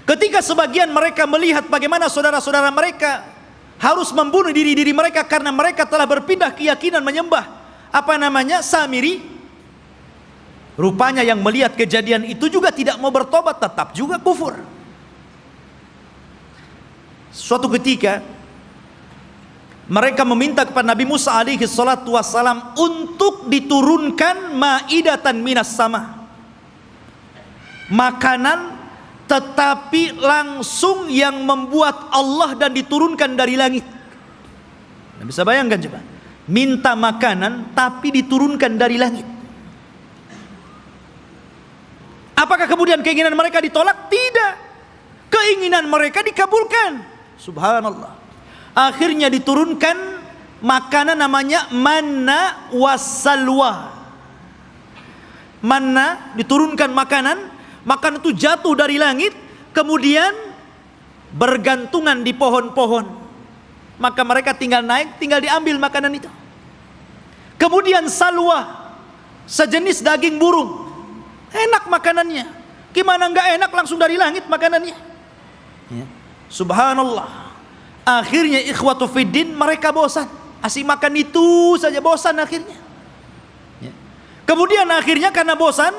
Ketika sebagian mereka melihat bagaimana saudara-saudara mereka harus membunuh diri-diri mereka karena mereka telah berpindah keyakinan menyembah Samiri. Rupanya yang melihat kejadian itu juga tidak mau bertobat, tetap juga kufur. Suatu ketika mereka meminta kepada Nabi Musa alaihi salatu wassalam untuk diturunkan maidatan minas sama, makanan tetapi langsung yang membuat Allah dan diturunkan dari langit. Anda bisa bayangkan coba, minta makanan tapi diturunkan dari langit. Apakah kemudian keinginan mereka ditolak? Tidak. Keinginan mereka dikabulkan. Subhanallah. Akhirnya diturunkan makanan namanya manna wassalwa. Manna, diturunkan makanan itu jatuh dari langit, kemudian bergantungan di pohon-pohon. Maka mereka tinggal naik, tinggal diambil makanan itu. Kemudian salwa, sejenis daging burung. Enak makanannya. Gimana enggak enak, langsung dari langit makanannya. Ya. Subhanallah. Akhirnya ikhwatu fiddin, mereka bosan. Asik makan itu saja, bosan akhirnya. Ya. Kemudian akhirnya karena bosan,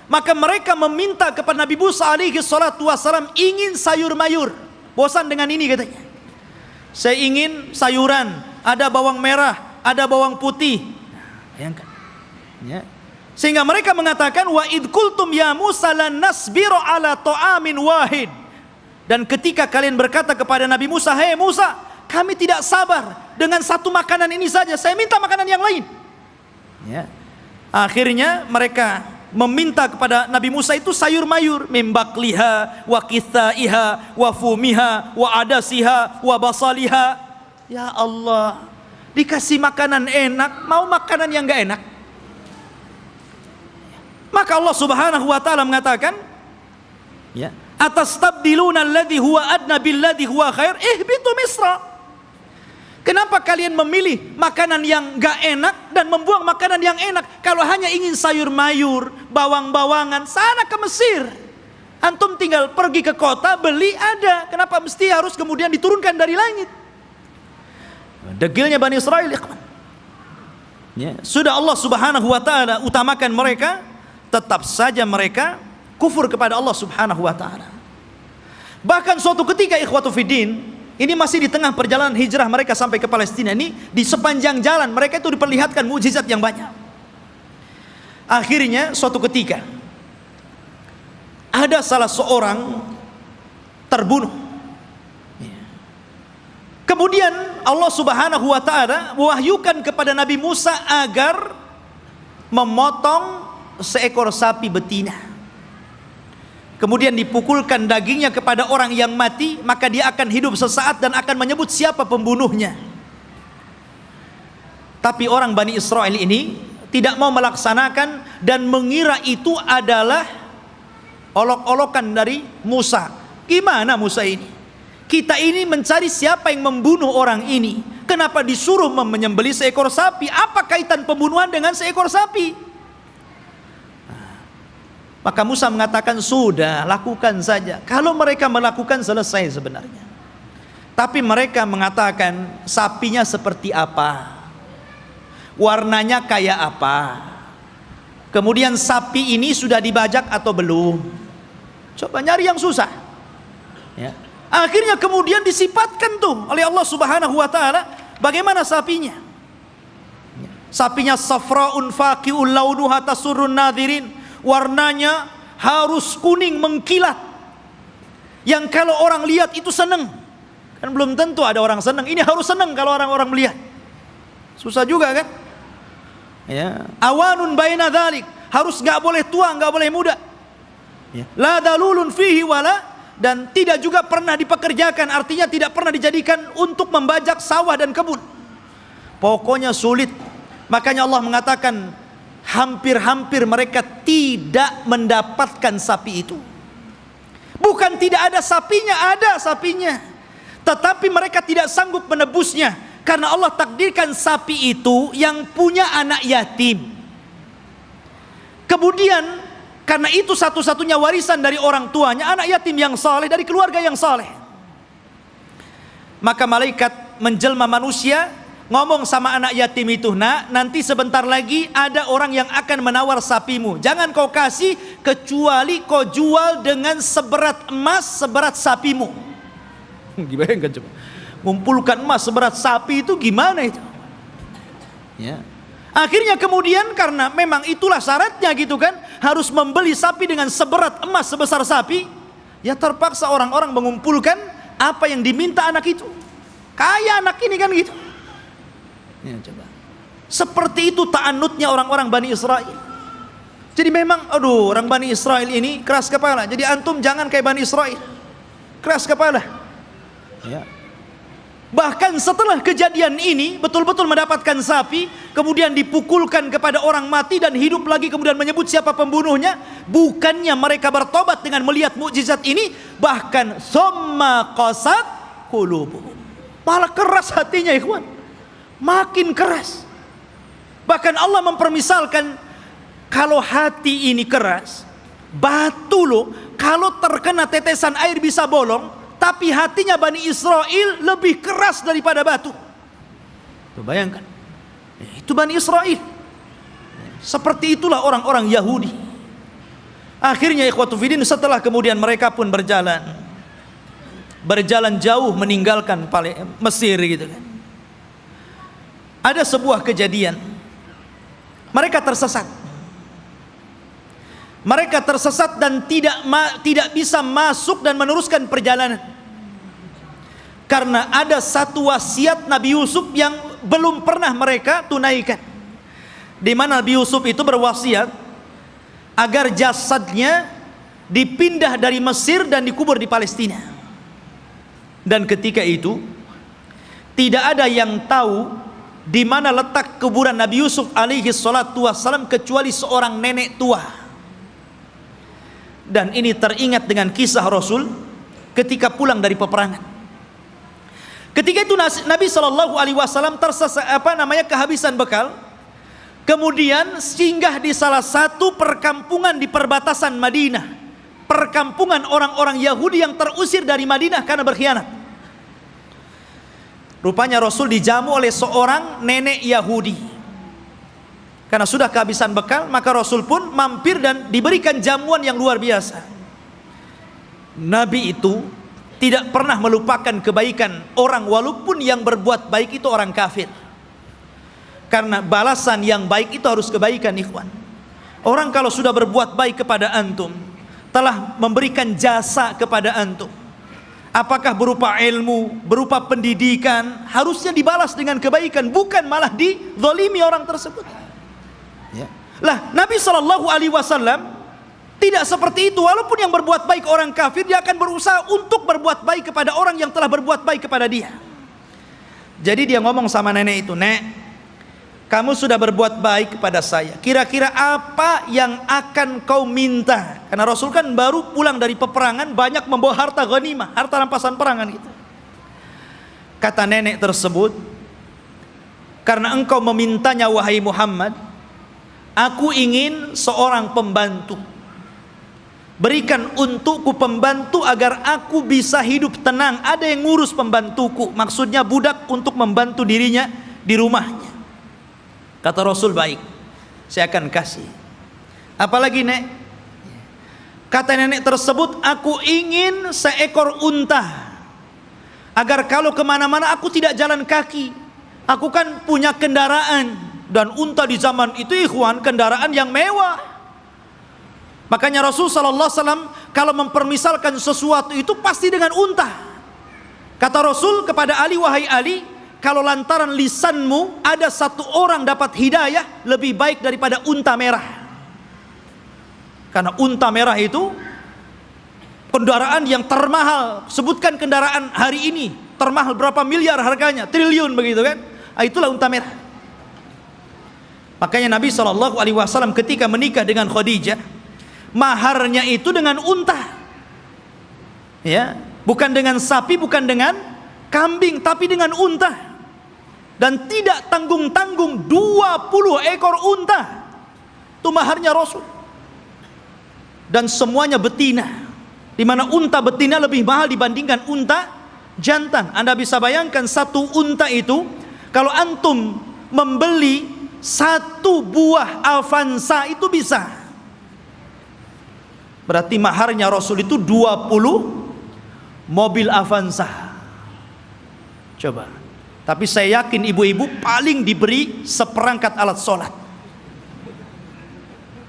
maka mereka meminta kepada Nabi Musa alaihi salatu wassalam, ingin sayur mayur. Bosan dengan ini katanya. Saya ingin sayuran, ada bawang merah, ada bawang putih. Bayangkan. Ya. Sehingga mereka mengatakan, wa id qultum ya Musa lan nasbiru ala ta'amin wahid. Dan ketika kalian berkata kepada Nabi Musa, hei Musa, kami tidak sabar dengan satu makanan ini saja, saya minta makanan yang lain. Ya. Akhirnya mereka meminta kepada Nabi Musa itu sayur mayur, mimbakliha wa kithaiha wa fumiha wa adasiha wa basaliha. Ya Allah, dikasih makanan enak, mau makanan yang enggak enak. Maka Allah Subhanahu wa taala mengatakan, ya, atastabdiluna alladhi huwa adna billadhi huwa khair, ihbitu misra. Kenapa kalian memilih makanan yang enggak enak dan membuang makanan yang enak? Kalau hanya ingin sayur mayur, bawang-bawangan, sana ke Mesir. Antum tinggal pergi ke kota, beli ada. Kenapa mesti harus kemudian diturunkan dari langit? Degilnya Bani Israel, ikhwan. Ya, sudah Allah Subhanahu wa taala utamakan mereka, tetap saja mereka kufur kepada Allah Subhanahu wa taala. Bahkan suatu ketika ikhwatu fiddin, ini masih di tengah perjalanan hijrah mereka sampai ke Palestina ini, di sepanjang jalan mereka itu diperlihatkan mukjizat yang banyak. Akhirnya suatu ketika ada salah seorang terbunuh. Kemudian Allah Subhanahu wa taala mewahyukan kepada Nabi Musa agar memotong seekor sapi betina. Kemudian dipukulkan dagingnya kepada orang yang mati, maka dia akan hidup sesaat dan akan menyebut siapa pembunuhnya. Tapi orang Bani Israel ini tidak mau melaksanakan dan mengira itu adalah olok-olokan dari Musa. Gimana Musa ini? Kita ini mencari siapa yang membunuh orang ini. Kenapa disuruh menyembelih seekor sapi? Apa kaitan pembunuhan dengan seekor sapi? Maka Musa mengatakan, sudah, lakukan saja. Kalau mereka melakukan, selesai sebenarnya. Tapi mereka mengatakan, sapinya seperti apa? Warnanya kayak apa? Kemudian sapi ini sudah dibajak atau belum? Coba nyari yang susah. Ya. Akhirnya kemudian disifatkan tuh oleh Allah Subhanahu wa taala bagaimana sapinya. Sapinya safraun faqi'ul launuha tasurrun nadirin. Warnanya harus kuning mengkilat, yang kalau orang lihat itu senang. Kan belum tentu ada orang senang, ini harus senang kalau orang-orang melihat. Susah juga kan? Ya. Awanun baina dzalik, harus nggak boleh tua, nggak boleh muda. Ya. La dalulun fihi wala, dan tidak juga pernah dipekerjakan, artinya tidak pernah dijadikan untuk membajak sawah dan kebun. Pokoknya sulit. Makanya Allah mengatakan, hampir-hampir mereka tidak mendapatkan sapi itu. Bukan tidak ada sapinya, ada sapinya, tetapi mereka tidak sanggup menebusnya, karena Allah takdirkan sapi itu yang punya anak yatim. Kemudian karena itu satu-satunya warisan dari orang tuanya, anak yatim yang saleh, dari keluarga yang saleh. Maka malaikat menjelma manusia, ngomong sama anak yatim itu, nak, nanti sebentar lagi ada orang yang akan menawar sapimu. Jangan kau kasih kecuali kau jual dengan seberat emas seberat sapimu. Gimana kan coba? Ngumpulkan emas seberat sapi itu gimana itu? Ya. Akhirnya kemudian karena memang itulah syaratnya gitu kan, harus membeli sapi dengan seberat emas sebesar sapi, ya terpaksa orang-orang mengumpulkan apa yang diminta anak itu. Kaya anak ini kan gitu. Ya, coba. Seperti itu ta'annutnya orang-orang Bani Israel. Jadi memang, aduh, orang Bani Israel ini keras kepala. Jadi antum jangan kayak Bani Israel, keras kepala. Ya. Bahkan setelah kejadian ini betul-betul mendapatkan sapi, kemudian dipukulkan kepada orang mati dan hidup lagi, kemudian menyebut siapa pembunuhnya. Bukannya mereka bertobat dengan melihat mukjizat ini, bahkan summa qasat qulubuhum, malah keras hatinya ikhwan, makin keras. Bahkan Allah mempermisalkan, kalau hati ini keras, batu loh, kalau terkena tetesan air bisa bolong. Tapi hatinya Bani Israel lebih keras daripada batu. Tuh, bayangkan. Itu Bani Israel. Seperti itulah orang-orang Yahudi. Akhirnya ikhwatu fiddin, setelah kemudian mereka pun berjalan jauh meninggalkan Mesir gitu kan. Ada sebuah kejadian. Mereka tersesat. Mereka tersesat dan tidak bisa masuk dan meneruskan perjalanan. Karena ada satu wasiat Nabi Yusuf yang belum pernah mereka tunaikan. Di mana Nabi Yusuf itu berwasiat agar jasadnya dipindah dari Mesir dan dikubur di Palestina. Dan ketika itu tidak ada yang tahu di mana letak kuburan Nabi Yusuf alaihi salatu wassalam kecuali seorang nenek tua. Dan ini teringat dengan kisah Rasul ketika pulang dari peperangan. Ketika itu Nabi Shallallahu Alaihi Wasallam kehabisan bekal, kemudian singgah di salah satu perkampungan di perbatasan Madinah, perkampungan orang-orang Yahudi yang terusir dari Madinah karena berkhianat. Rupanya Rasul dijamu oleh seorang nenek Yahudi. Karena sudah kehabisan bekal, maka Rasul pun mampir dan diberikan jamuan yang luar biasa. Nabi itu tidak pernah melupakan kebaikan orang, walaupun yang berbuat baik itu orang kafir. Karena balasan yang baik itu harus kebaikan ikhwan. Orang kalau sudah berbuat baik kepada antum, telah memberikan jasa kepada antum, apakah berupa ilmu, berupa pendidikan, harusnya dibalas dengan kebaikan, bukan malah dizalimi orang tersebut. Ya. Lah Nabi SAW tidak seperti itu. Walaupun yang berbuat baik orang kafir, dia akan berusaha untuk berbuat baik kepada orang yang telah berbuat baik kepada dia. Jadi dia ngomong sama nenek itu, "Nek, kamu sudah berbuat baik kepada saya. Kira-kira apa yang akan kau minta?" Karena Rasul kan baru pulang dari peperangan, banyak membawa harta ghanimah, harta rampasan perangan gitu. Kata nenek tersebut, "Karena engkau memintanya wahai Muhammad, aku ingin seorang pembantu. Berikan untukku pembantu agar aku bisa hidup tenang. Ada yang ngurus pembantuku." Maksudnya budak untuk membantu dirinya di rumahnya. Kata Rasul, "Baik, saya akan kasih. Apalagi nek?" Kata nenek tersebut, "Aku ingin seekor unta, agar kalau kemana-mana aku tidak jalan kaki. Aku kan punya kendaraan." Dan unta di zaman itu ikhwan, kendaraan yang mewah. Makanya Rasul sallallahu alaihi wasallam kalau mempermisalkan sesuatu itu pasti dengan unta. Kata Rasul kepada Ali, "Wahai Ali, kalau lantaran lisanmu ada satu orang dapat hidayah, lebih baik daripada unta merah." Karena unta merah itu kendaraan yang termahal. Sebutkan kendaraan hari ini termahal berapa miliar harganya, triliun begitu kan. Itulah unta merah. Makanya Nabi SAW ketika menikah dengan Khadijah, maharnya itu dengan unta, ya, bukan dengan sapi, bukan dengan kambing, tapi dengan unta. Dan tidak tanggung-tanggung 20 ekor unta. Itu maharnya Rasul. Dan semuanya betina, di mana unta betina lebih mahal dibandingkan unta jantan. Anda bisa bayangkan satu unta itu, kalau antum membeli satu buah Avanza itu bisa. Berarti maharnya Rasul itu 20 mobil Avanza. Coba. Tapi saya yakin ibu-ibu paling diberi seperangkat alat sholat.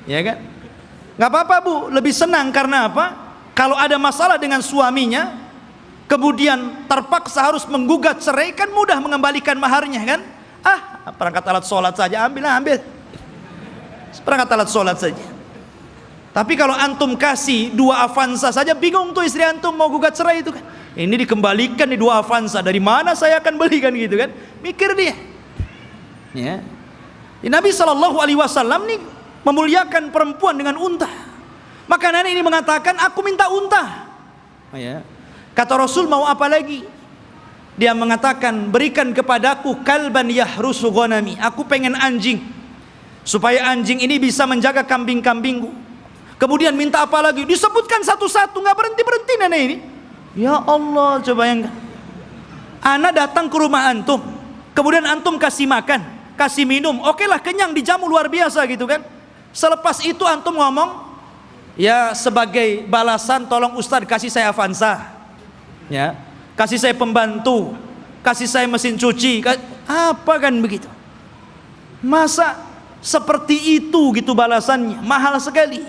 Ya kan? Gak apa-apa bu, lebih senang karena apa? Kalau ada masalah dengan suaminya, kemudian terpaksa harus menggugat cerai, kan mudah mengembalikan maharnya kan? Perangkat alat sholat saja, ambil. Perangkat alat sholat saja. Tapi kalau antum kasih 2 Avanza saja, bingung tuh istri antum mau gugat cerai itu kan. Ini dikembalikan di 2 Avanza, dari mana saya akan belikan gitu kan? Mikir dia. Ya. Nabi SAW nih memuliakan perempuan dengan unta. Maka nenek ini mengatakan, aku minta unta. Ya. Kata Rasul, mau apa lagi? Dia mengatakan, berikan kepadaku kalban yahrusu ghanami. Aku pengen anjing, supaya anjing ini bisa menjaga kambing-kambingku. Kemudian minta apa lagi? Disebutkan satu-satu, nggak berhenti-berhenti nenek ini. Ya Allah, coba bayangkan. Ana datang ke rumah antum, kemudian antum kasih makan, kasih minum, oke lah, kenyang, dijamu luar biasa gitu kan. Selepas itu antum ngomong, ya sebagai balasan tolong Ustadz kasih saya Avanza, ya, kasih saya pembantu, kasih saya mesin cuci, apa kan begitu? Masa seperti itu gitu balasannya? Mahal sekali.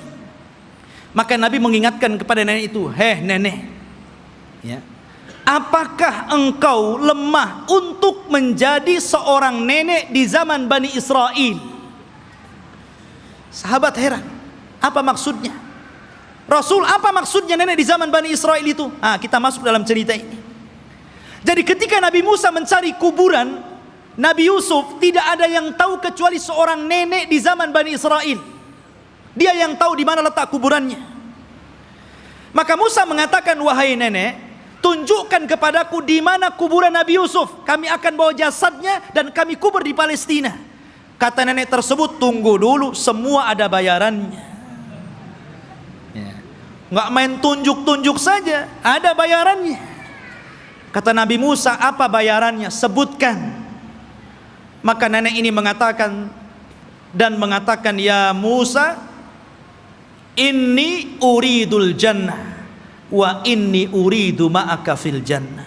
Maka Nabi mengingatkan kepada nenek itu, heh nenek, ya, apakah engkau lemah untuk menjadi seorang nenek di zaman Bani Israel? Sahabat heran, apa maksudnya? Rasul, apa maksudnya nenek di zaman Bani Israel itu? Kita masuk dalam cerita ini. Jadi ketika Nabi Musa mencari kuburan Nabi Yusuf, tidak ada yang tahu kecuali seorang nenek di zaman Bani Israel. Dia yang tahu di mana letak kuburannya. Maka Musa mengatakan, wahai nenek, tunjukkan kepadaku di mana kuburan Nabi Yusuf. Kami akan bawa jasadnya dan kami kubur di Palestina. Kata nenek tersebut, tunggu dulu, semua ada bayarannya. Ya. Nggak main tunjuk-tunjuk saja, ada bayarannya. Kata Nabi Musa, apa bayarannya? Sebutkan. Maka nenek ini mengatakan, ya Musa, inni uridul jannah wa inni uridu ma'aka fil jannah.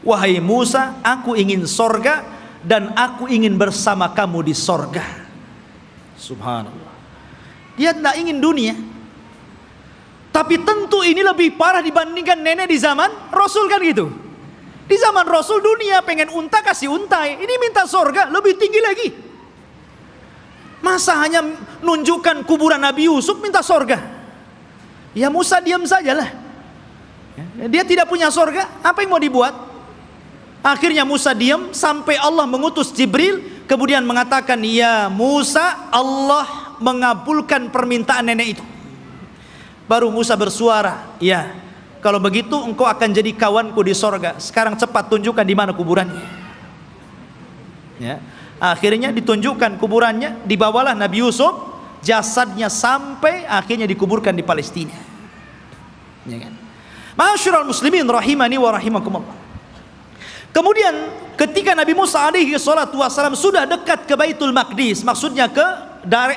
Wahai Musa, aku ingin sorga dan aku ingin bersama kamu di sorga. Subhanallah. Dia tidak ingin dunia. Tapi tentu ini lebih parah dibandingkan nenek di zaman Rasul kan gitu. Di zaman Rasul dunia, pengen unta kasih untai, ini minta sorga lebih tinggi lagi. Masa hanya nunjukkan kuburan Nabi Yusuf minta sorga? Ya Musa diam sajalah. Dia tidak punya sorga, apa yang mau dibuat? Akhirnya Musa diam sampai Allah mengutus Jibril, kemudian mengatakan, ya Musa, Allah mengabulkan permintaan nenek itu. Baru Musa bersuara, ya kalau begitu engkau akan jadi kawanku di sorga. Sekarang cepat tunjukkan di mana kuburannya. Ya. Akhirnya ditunjukkan kuburannya, dibawalah Nabi Yusuf, jasadnya sampai akhirnya dikuburkan di Palestina. Ya kan? Ma'asyiral muslimin rahimani wa rahimakumullah. Kemudian ketika Nabi Musa alaihi salatu wasallam sudah dekat ke Baitul Maqdis, maksudnya ke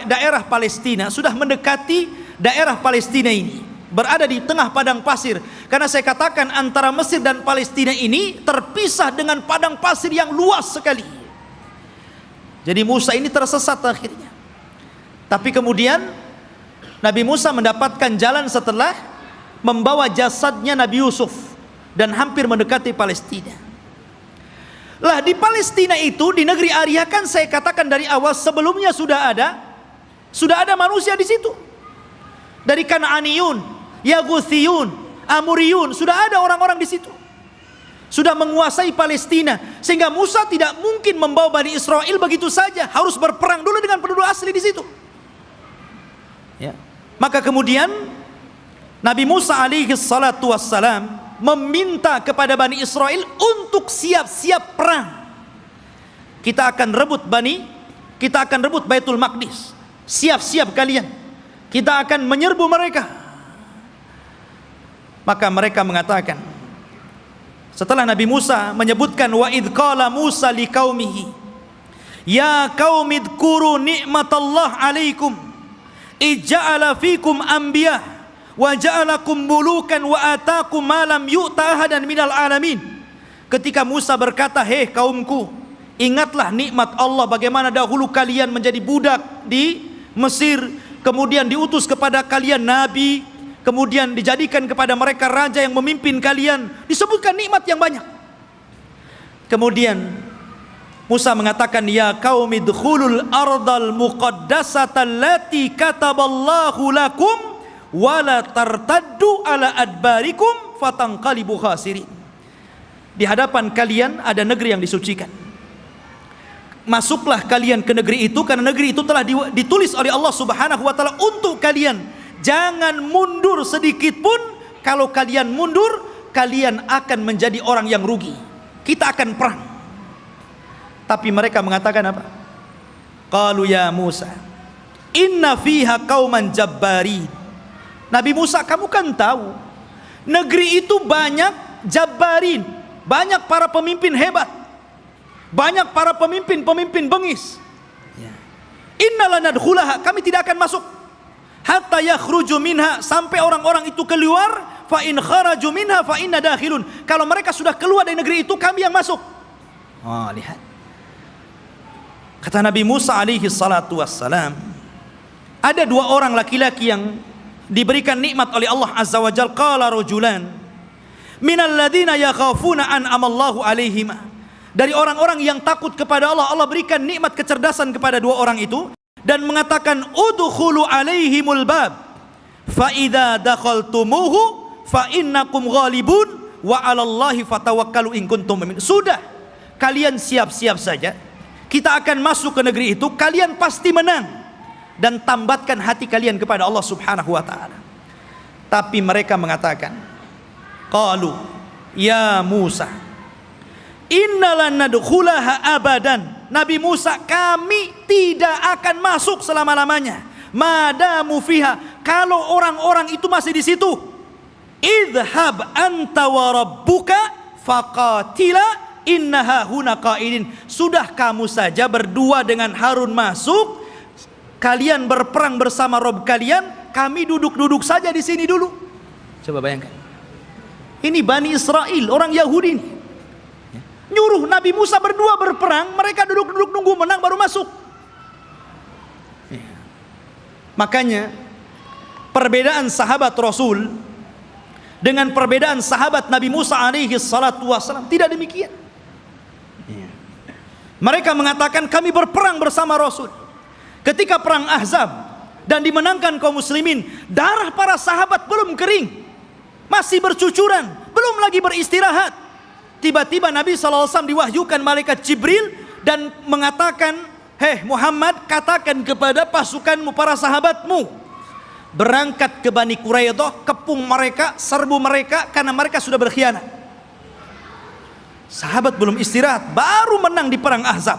daerah Palestina, sudah mendekati daerah Palestina ini, berada di tengah padang pasir. Karena saya katakan antara Mesir dan Palestina ini terpisah dengan padang pasir yang luas sekali. Jadi Musa ini tersesat akhirnya. Tapi kemudian Nabi Musa mendapatkan jalan setelah membawa jasadnya Nabi Yusuf dan hampir mendekati Palestina. Lah di Palestina itu, di negeri Arya, kan saya katakan dari awal sebelumnya sudah ada manusia di situ. Dari Kanaaniyun, Yaguthiyun, Amuriyun, sudah ada orang-orang di situ. Sudah menguasai Palestina, sehingga Musa tidak mungkin membawa Bani Israel begitu saja, harus berperang dulu dengan penduduk asli di situ. Ya. Maka kemudian Nabi Musa alaihi salatu wassalam meminta kepada Bani Israel untuk siap-siap perang. Kita akan rebut Baitul Maqdis. Siap-siap kalian. Kita akan menyerbu mereka. Maka mereka mengatakan, setelah Nabi Musa menyebutkan, wa idh qala Musa liqaumihi ya qaumi dzkuru ni'matallah alaikum ij'ala fikum anbiya wa ja'alakum mulukan wa ataakum ma lam yu'ta ahadan minal alamin. Ketika Musa berkata, hei kaumku, ingatlah nikmat Allah, bagaimana dahulu kalian menjadi budak di Mesir, kemudian diutus kepada kalian nabi, kemudian dijadikan kepada mereka raja yang memimpin kalian, disebutkan nikmat yang banyak. Kemudian Musa mengatakan, ya qaumi dkhulul ardal muqaddasata allati kataballahu lakum wala tartaddu ala adbarikum fatanqalibu khasirin. di hadapan kalian ada negeri yang disucikan. Masuklah kalian ke negeri itu, karena negeri itu telah ditulis oleh Allah Subhanahu wa taala untuk kalian. Jangan mundur sedikit pun. Kalau kalian mundur, kalian akan menjadi orang yang rugi. Kita akan perang. Tapi mereka mengatakan apa? Qalu ya Musa, inna fiha qauman jabbarin. Nabi Musa, kamu kan tahu negeri itu banyak jabbarin, banyak para pemimpin hebat, banyak para pemimpin bengis. Inna lanadkhulaha, kami tidak akan masuk hatta yakhruju minha, sampai orang-orang itu keluar. Fa in kharaju minha fa inna dakhilun, kalau mereka sudah keluar dari negeri itu, kami yang masuk. Lihat, kata Nabi Musa alaihi salatu wassalam, ada dua orang laki-laki yang diberikan nikmat oleh Allah azza wa jalla. Qala rajulan minal ladzina yakhafuna an amallahu alaihima, dari orang-orang yang takut kepada Allah, Allah berikan nikmat kecerdasan kepada dua orang itu, dan mengatakan udkhulu alaihimul bab fa idza dakhaltumuhu fa innakum ghalibun wa 'alallahi fatawakkalu in kuntum mu'minin. Sudah, kalian siap-siap saja, kita akan masuk ke negeri itu, kalian pasti menang, dan tambatkan hati kalian kepada Allah Subhanahu wa taala. Tapi mereka mengatakan, qalu ya Musa innalan nadkhulaha abadan. Nabi Musa, kami tidak akan masuk selama-lamanya. Madamu fiha, kalau orang-orang itu masih di situ. Idhhab anta wa rabbuka faqatila innaha huna qaidin. Sudah, kamu saja berdua dengan Harun masuk, kalian berperang bersama Rob kalian, kami duduk-duduk saja di sini dulu. Coba bayangkan, ini Bani Israel, orang Yahudi ini, nyuruh Nabi Musa berdua berperang, mereka duduk-duduk nunggu menang baru masuk. Makanya perbedaan sahabat Rasul dengan perbedaan sahabat Nabi Musa alaihi salatu wassalam tidak demikian. Mereka mengatakan kami berperang bersama Rasul. Ketika perang Ahzab dan dimenangkan kaum muslimin, darah para sahabat belum kering, masih bercucuran, belum lagi beristirahat. Tiba-tiba Nabi SAW diwahyukan malaikat Jibril dan mengatakan, hei Muhammad, katakan kepada pasukanmu, para sahabatmu, berangkat ke Bani Quraidah, kepung mereka, serbu mereka, karena mereka sudah berkhianat. Sahabat belum istirahat, baru menang di perang Ahzab,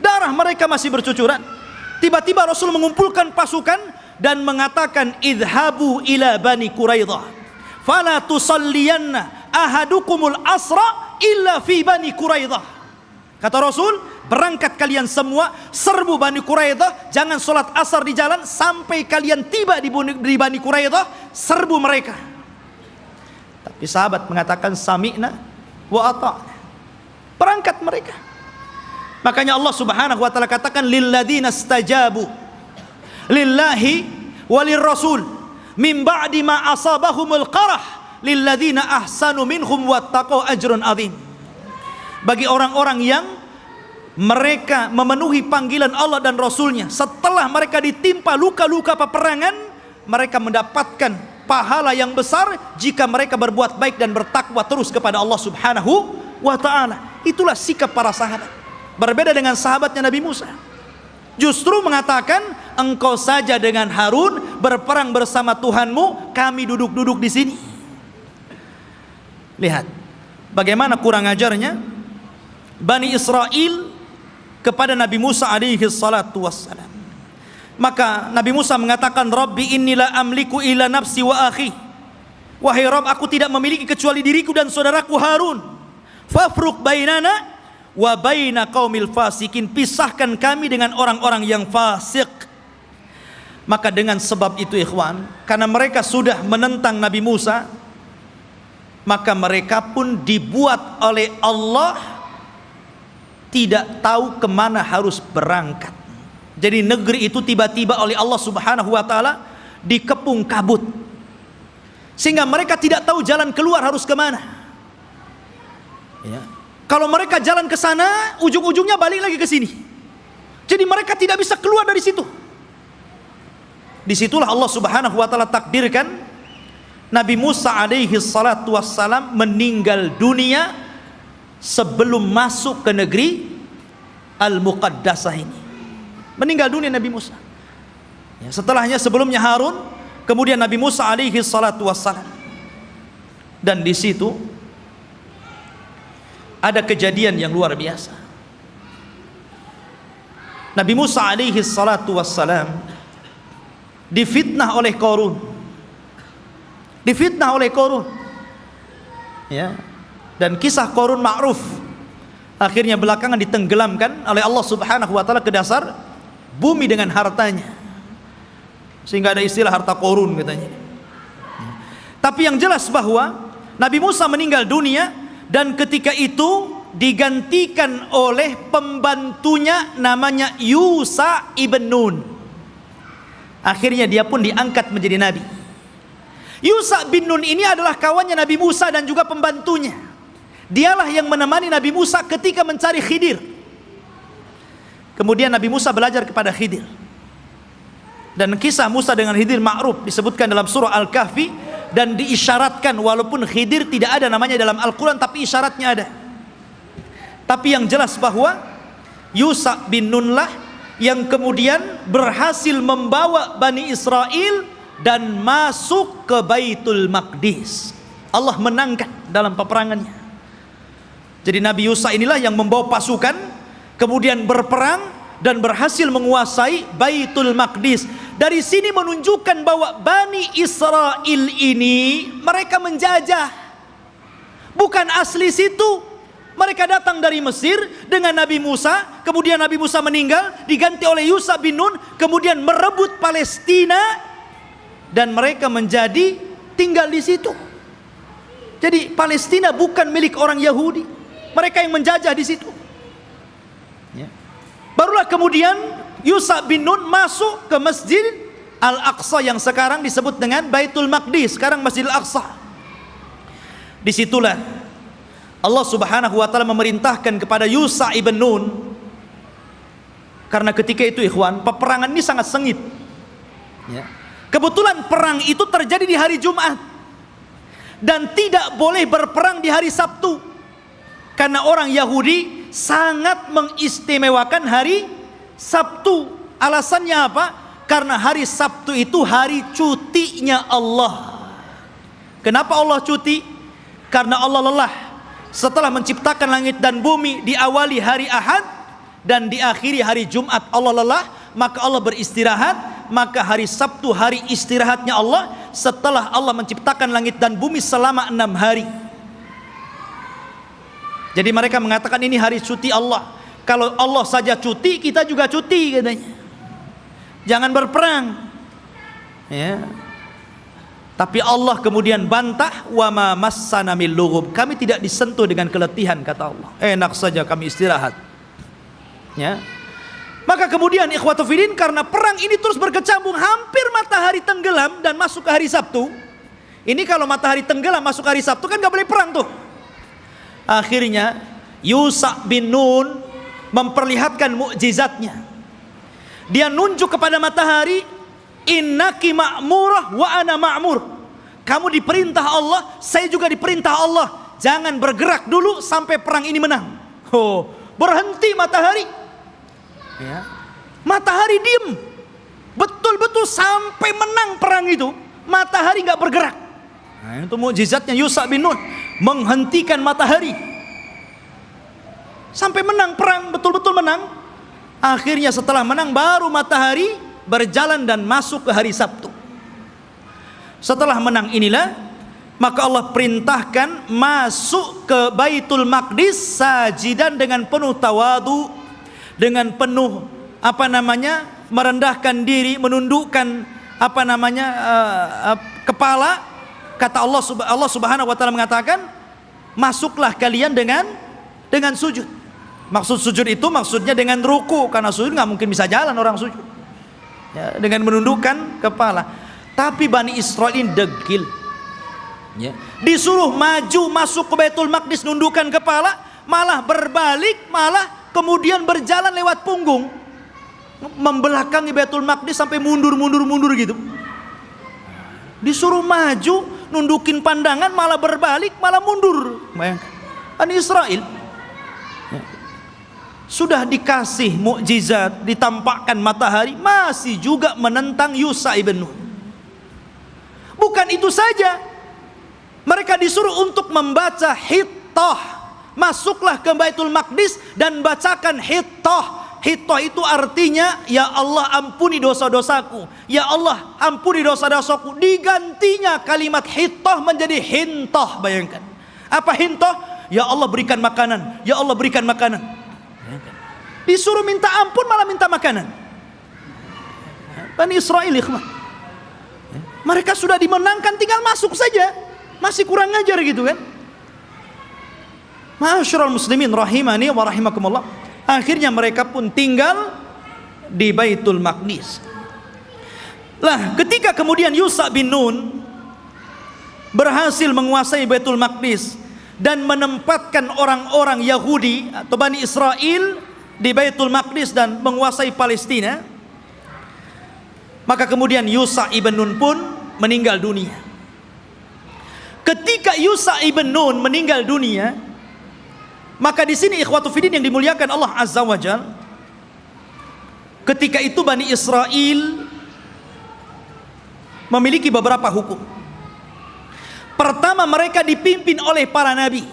darah mereka masih bercucuran. Tiba-tiba Rasul mengumpulkan pasukan dan mengatakan, idhabu ila Bani Quraidah fala tusalliyanna ahadukumul asra illa fi Bani Quraidah. Kata Rasul, berangkat kalian semua, serbu Bani Quraidah, jangan sholat asar di jalan sampai kalian tiba di Bani Quraidah, serbu mereka. Tapi sahabat mengatakan sami'na wa ata'na, berangkat mereka. Makanya Allah Subhanahu wa taala katakan, lilladzina stajabu lillahi walir rasul min ba'di ma asabahumul qarah lilladzina ahsanu minhum wattaqau ajrun adzim. Bagi orang-orang yang mereka memenuhi panggilan Allah dan Rasulnya, setelah mereka ditimpa luka-luka peperangan, mereka mendapatkan pahala yang besar jika mereka berbuat baik dan bertakwa terus kepada Allah Subhanahu wa ta'ala. Itulah sikap para sahabat. Berbeda dengan sahabatnya Nabi Musa, justru mengatakan, engkau saja dengan Harun berperang bersama Tuhanmu, kami duduk-duduk di sini. Lihat bagaimana kurang ajarnya Bani Israel kepada Nabi Musa alaihi salatu wassalam. Maka Nabi Musa mengatakan, Rabbi inni la amliku illa nafsi wa akhi. Wahai Rabb, aku tidak memiliki kecuali diriku dan saudaraku Harun. Fafruq bainana wa baina qaumil fasikin, pisahkan kami dengan orang-orang yang fasik. Maka dengan sebab itu ikhwan, karena mereka sudah menentang Nabi Musa, maka mereka pun dibuat oleh Allah tidak tahu kemana harus berangkat. Jadi negeri itu tiba-tiba oleh Allah Subhanahu wa ta'ala dikepung kabut, sehingga mereka tidak tahu jalan keluar harus kemana. Ya. Kalau mereka jalan ke sana, ujung-ujungnya balik lagi ke sini. Jadi mereka tidak bisa keluar dari situ. Disitulah Allah Subhanahu wa ta'ala takdirkan Nabi Musa alaihi salatu wassalam meninggal dunia sebelum masuk ke negeri Al-Muqaddasah ini. Meninggal dunia Nabi Musa. Ya, setelahnya sebelumnya Harun, kemudian Nabi Musa alaihi salatu wassalam. Dan di situ ada kejadian yang luar biasa. Nabi Musa alaihi salatu wassalam difitnah oleh Qarun. Difitnah oleh Qarun. Ya. Dan kisah Qarun ma'ruf. Akhirnya belakangan ditenggelamkan oleh Allah Subhanahu wa taala ke dasar bumi dengan hartanya. Sehingga ada istilah harta Qarun katanya. Tapi yang jelas bahwa Nabi Musa meninggal dunia dan ketika itu digantikan oleh pembantunya namanya Yusha ibn Nun. Akhirnya dia pun diangkat menjadi nabi. Yusha bin Nun ini adalah kawannya Nabi Musa dan juga pembantunya. Dialah yang menemani Nabi Musa ketika mencari Khidir. Kemudian Nabi Musa belajar kepada Khidir. Dan kisah Musa dengan Khidir ma'ruf disebutkan dalam surah Al-Kahfi dan diisyaratkan, walaupun Khidir tidak ada namanya dalam Al-Quran tapi isyaratnya ada. Tapi yang jelas bahwa Yusha bin Nun lah yang kemudian berhasil membawa Bani Israel dan masuk ke Baitul Maqdis. Allah menangkan dalam peperangannya. Jadi Nabi Yusha inilah yang membawa pasukan kemudian berperang dan berhasil menguasai Baitul Maqdis. Dari sini menunjukkan bahwa Bani Israel ini mereka menjajah, bukan asli situ. Mereka datang dari Mesir dengan Nabi Musa, kemudian Nabi Musa meninggal, diganti oleh Yusha bin Nun, kemudian merebut Palestina dan mereka menjadi tinggal di situ. Jadi Palestina bukan milik orang Yahudi, mereka yang menjajah di situ. Ya. Barulah kemudian Yusha bin Nun masuk ke Masjid Al-Aqsa yang sekarang disebut dengan Baitul Maqdis, sekarang Masjid Al-Aqsa. Disitulah Allah Subhanahu wa taala memerintahkan kepada Yusha ibn Nun, karena ketika itu ikhwan, peperangan ini sangat sengit. Ya. Kebetulan perang itu terjadi di hari Jumat dan tidak boleh berperang di hari Sabtu, karena orang Yahudi sangat mengistimewakan hari Sabtu. Alasannya apa? Karena hari Sabtu itu hari cutinya Allah. Kenapa Allah cuti? Karena Allah lelah setelah menciptakan langit dan bumi. Diawali hari Ahad dan diakhiri hari Jumat. Allah lelah, maka Allah beristirahat. Maka hari Sabtu hari istirahatnya Allah setelah Allah menciptakan langit dan bumi selama 6 hari. Jadi mereka mengatakan ini hari cuti Allah. Kalau Allah saja cuti, kita juga cuti katanya. Jangan berperang. Ya. Tapi Allah kemudian bantah, wa ma massana min lughub. Kami tidak disentuh dengan keletihan, kata Allah. Enak saja kami istirahat. Ya. Maka kemudian ikhwatu fillah, karena perang ini terus berkecambung, hampir matahari tenggelam dan masuk ke hari Sabtu. Ini kalau matahari tenggelam masuk hari Sabtu kan nggak boleh perang tuh. Akhirnya Yusha bin Nun memperlihatkan mukjizatnya. Dia nunjuk kepada matahari, innaki ma'murah wa ana ma'mur. Kamu diperintah Allah, saya juga diperintah Allah. Jangan bergerak dulu sampai perang ini menang. Oh, berhenti matahari. Ya. Matahari diem, betul-betul sampai menang perang itu. Matahari nggak bergerak. Nah, itu mukjizatnya Yusha bin Nun, menghentikan matahari sampai menang perang, betul-betul menang. Akhirnya setelah menang baru matahari berjalan dan masuk ke hari Sabtu. Setelah menang inilah maka Allah perintahkan masuk ke Baitul Maqdis sajidan dengan penuh tawadu, dengan penuh merendahkan diri, menundukkan kepala. Kata Allah Subhanahu wa taala mengatakan, masuklah kalian dengan sujud. Maksud sujud itu maksudnya dengan ruku, karena sujud nggak mungkin bisa jalan orang sujud. Ya, dengan menundukkan kepala. Tapi Bani Israel ini degil. Ya. Disuruh maju masuk ke Baitul Maqdis nundukkan kepala, malah berbalik, malah kemudian berjalan lewat punggung, membelakangi Baitul Maqdis sampai mundur gitu. Disuruh maju nundukin pandangan malah berbalik, malah mundur. Bayangkan, Bani Israel sudah dikasih mukjizat, ditampakkan matahari, masih juga menentang Yusha ibn Nun. Bukan itu saja, mereka disuruh untuk membaca Hittah. Masuklah ke Baitul Maqdis dan bacakan Hittah. Hittah itu artinya, ya Allah ampuni dosa-dosaku, ya Allah ampuni dosa-dosaku. Digantinya kalimat Hittah menjadi Hintah. Bayangkan, apa Hintah? Ya Allah berikan makanan, ya Allah berikan makanan. Disuruh minta ampun malah minta makanan. Bani Israel, mereka sudah dimenangkan, tinggal masuk saja, masih kurang ngajar gitu kan. Ma'asyiral muslimin rahimani wa rahimakumullah. Akhirnya mereka pun tinggal di Baitul Maqdis. Lah, ketika kemudian Yusha bin Nun berhasil menguasai Baitul Maqdis dan menempatkan orang-orang Yahudi atau Bani Israel di Baitul Maqdis dan menguasai Palestina, maka kemudian Yusha ibn Nun pun meninggal dunia. Ketika Yusha ibn Nun meninggal dunia, maka di sini ikhwatu fiddin yang dimuliakan Allah Azza wa Jalla, ketika itu Bani Israel memiliki beberapa hukum. Pertama, mereka dipimpin oleh para nabi.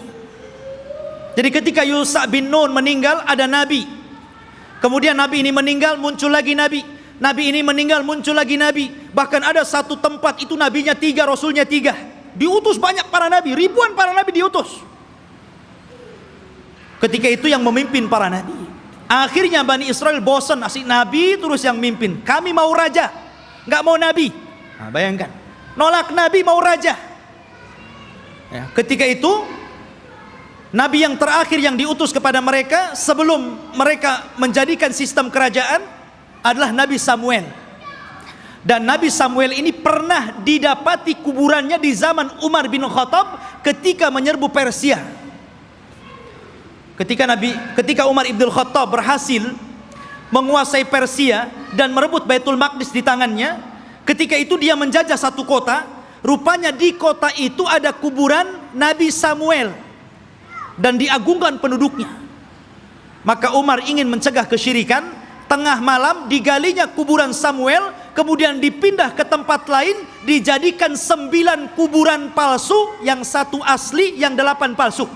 Jadi ketika Yusha bin Nun meninggal, ada nabi. Kemudian nabi ini meninggal, muncul lagi nabi. Nabi ini meninggal, muncul lagi nabi. Bahkan ada satu tempat itu nabinya 3, rasulnya 3. Diutus banyak para nabi, ribuan para nabi diutus. Ketika itu yang memimpin para nabi. Akhirnya Bani Israel bosan, asik nabi terus yang mimpin. Kami mau raja, nggak mau nabi. Nah, bayangkan, nolak nabi mau raja. Ya, ketika itu nabi yang terakhir yang diutus kepada mereka sebelum mereka menjadikan sistem kerajaan adalah Nabi Samuel. Dan Nabi Samuel ini pernah didapati kuburannya di zaman Umar bin Khattab ketika menyerbu Persia. Ketika Umar ibn Khattab berhasil menguasai Persia dan merebut Baitul Maqdis di tangannya, ketika itu dia menjajah satu kota. Rupanya di kota itu ada kuburan Nabi Samuel dan diagungkan penduduknya. Maka Umar ingin mencegah kesyirikan. Tengah malam digalinya kuburan Samuel, kemudian dipindah ke tempat lain, dijadikan 9 kuburan palsu, yang 1 asli, yang 8 palsu.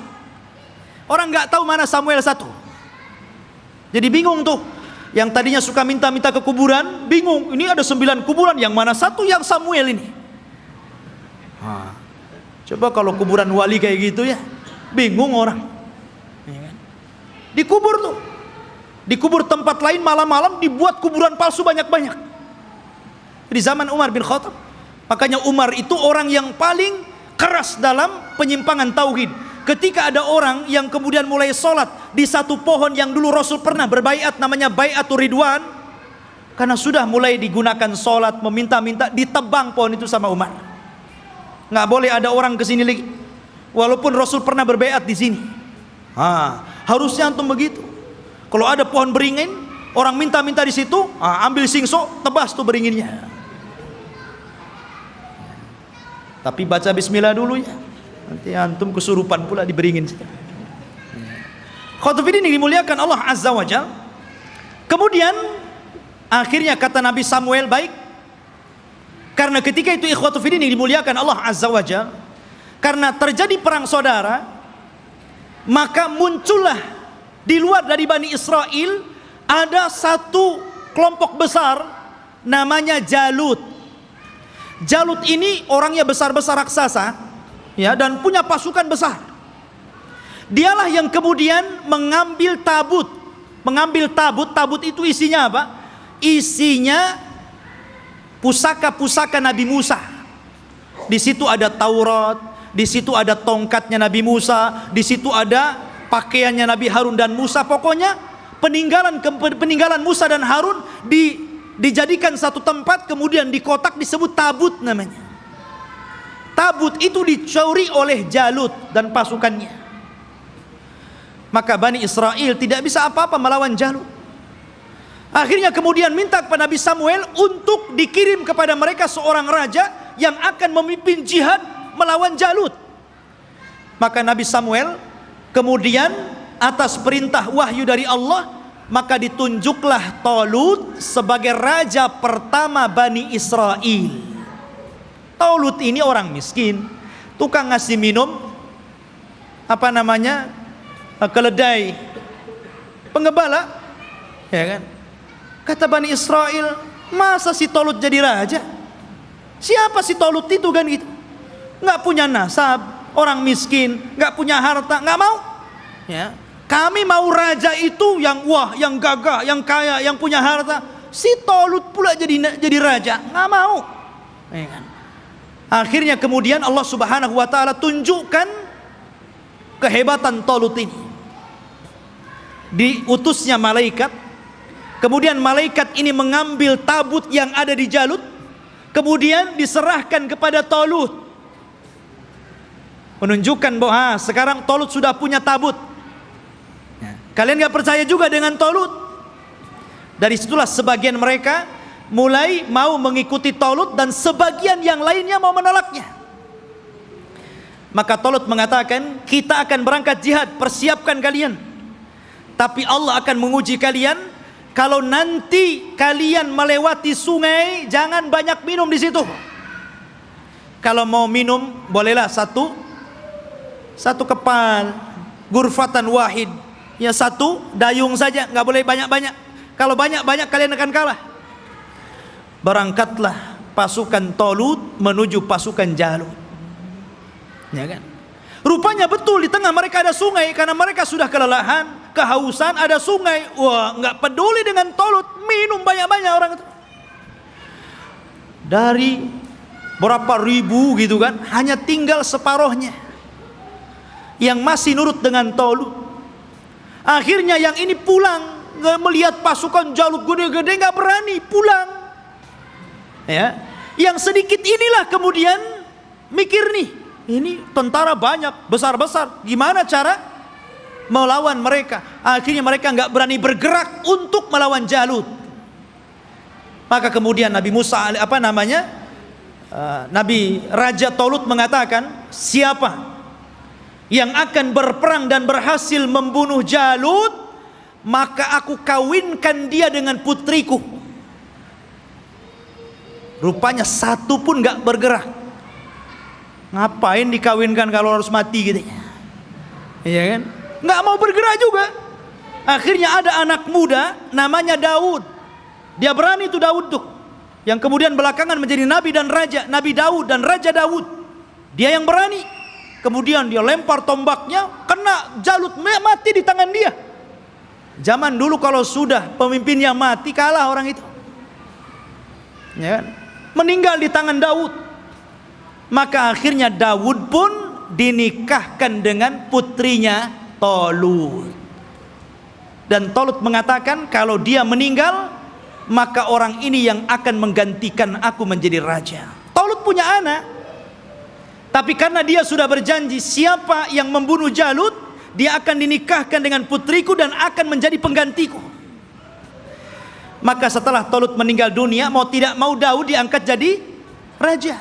Orang nggak tahu mana Samuel 1. Jadi bingung tuh. Yang tadinya suka minta-minta ke kuburan, bingung. Ini ada 9 kuburan, yang mana 1 yang Samuel ini? Coba kalau kuburan wali kayak gitu ya, bingung orang. Dikubur tuh. Dikubur tempat lain, malam-malam dibuat kuburan palsu banyak-banyak. Di zaman Umar bin Khattab. Makanya Umar itu orang yang paling keras dalam penyimpangan tauhid. Ketika ada orang yang kemudian mulai sholat di satu pohon yang dulu Rasul pernah berbaiat, namanya Baiatur Ridwan, karena sudah mulai digunakan sholat, meminta-minta, ditebang pohon itu sama Umar. Nggak boleh ada orang kesini lagi, walaupun Rasul pernah berbaiat di sini. Harusnya antum begitu. Kalau ada pohon beringin, orang minta-minta di situ, ambil singso, tebas tuh beringinnya. Tapi baca bismillah dulu ya. Nanti antum kesurupan pula di beringin. Khotibin ini dimuliakan Allah Azza wa Jalla. Kemudian akhirnya kata Nabi Samuel, baik. Karena ketika itu ikhwatufidin ini dimuliakan Allah Azza wa Jalla, karena terjadi perang saudara, maka muncullah di luar dari Bani Israel ada satu kelompok besar namanya Jalut. Jalut ini orangnya besar-besar raksasa, ya, dan punya pasukan besar. Dialah yang kemudian mengambil tabut. Tabut itu isinya apa? Isinya pusaka-pusaka Nabi Musa. Di situ ada Taurat, di situ ada tongkatnya Nabi Musa, di situ ada pakaiannya Nabi Harun dan Musa. Pokoknya peninggalan Musa dan Harun dijadikan satu tempat, kemudian dikotak, disebut tabut namanya. Tabut itu dicuri oleh Jalut dan pasukannya. Maka Bani Israel tidak bisa apa-apa melawan Jalut. Akhirnya kemudian minta kepada Nabi Samuel untuk dikirim kepada mereka seorang raja yang akan memimpin jihad melawan Jalut. Maka Nabi Samuel kemudian atas perintah wahyu dari Allah, maka ditunjuklah Talut sebagai raja pertama Bani Israel. Talut ini orang miskin, tukang ngasih minum keledai penggembala, ya kan? Kata Bani Israel, masa si Talut jadi raja? Siapa si Talut itu kan gitu? Nggak punya nasab, orang miskin, nggak punya harta, nggak mau. Ya, kami mau raja itu yang wah, yang gagah, yang kaya, yang punya harta. Si Talut pula jadi raja, nggak mau. Ya kan? Akhirnya kemudian Allah Subhanahu Wa Taala tunjukkan kehebatan Talut ini. Diutusnya malaikat, kemudian malaikat ini mengambil tabut yang ada di Jalut, kemudian diserahkan kepada Talut, menunjukkan bahwa sekarang Talut sudah punya tabut. Kalian gak percaya juga dengan Talut? Dari situlah sebagian mereka mulai mau mengikuti Talut dan sebagian yang lainnya mau menolaknya. Maka Talut mengatakan, kita akan berangkat jihad, persiapkan kalian. Tapi Allah akan menguji kalian. Kalau nanti kalian melewati sungai, jangan banyak minum di situ. Kalau mau minum, bolehlah satu kepal, gurfatan wahid, ya satu dayung saja, nggak boleh banyak-banyak. Kalau banyak-banyak kalian akan kalah. Berangkatlah pasukan Talut menuju pasukan Jalut. Ya kan? Rupanya betul di tengah mereka ada sungai, karena mereka sudah kelelahan, kehausan, ada sungai. Wah, nggak peduli dengan Talut, minum banyak-banyak orang itu. Dari berapa ribu gitu kan, hanya tinggal separohnya yang masih nurut dengan Talut. Akhirnya yang ini pulang, melihat pasukan Jalut gede-gede, nggak berani pulang. Ya, yang sedikit inilah kemudian mikir nih, ini tentara banyak, besar-besar, gimana cara melawan mereka? Akhirnya mereka nggak berani bergerak untuk melawan Jalut. Maka kemudian Nabi Musa, Nabi Raja Talut mengatakan, siapa yang akan berperang dan berhasil membunuh Jalut, maka aku kawinkan dia dengan putriku. Rupanya satu pun gak bergerak. Ngapain dikawinkan kalau harus mati gitu? Iya kan? Gak mau bergerak juga. Akhirnya ada anak muda namanya Daud. Dia berani tuh Daud tuh, yang kemudian belakangan menjadi nabi dan raja, Nabi Daud dan Raja Daud. Dia yang berani. Kemudian dia lempar tombaknya, kena Jalut, mati di tangan dia. Zaman dulu kalau sudah pemimpinnya mati, kalah orang itu. Ya kan? Meninggal di tangan Daud. Maka akhirnya Daud pun dinikahkan dengan putrinya Talut. Dan Talut mengatakan, kalau dia meninggal, maka orang ini yang akan menggantikan aku menjadi raja. Talut punya anak, tapi karena dia sudah berjanji, siapa yang membunuh Jalut, dia akan dinikahkan dengan putriku dan akan menjadi penggantiku. Maka setelah Talut meninggal dunia, mau tidak mau Daud diangkat jadi raja.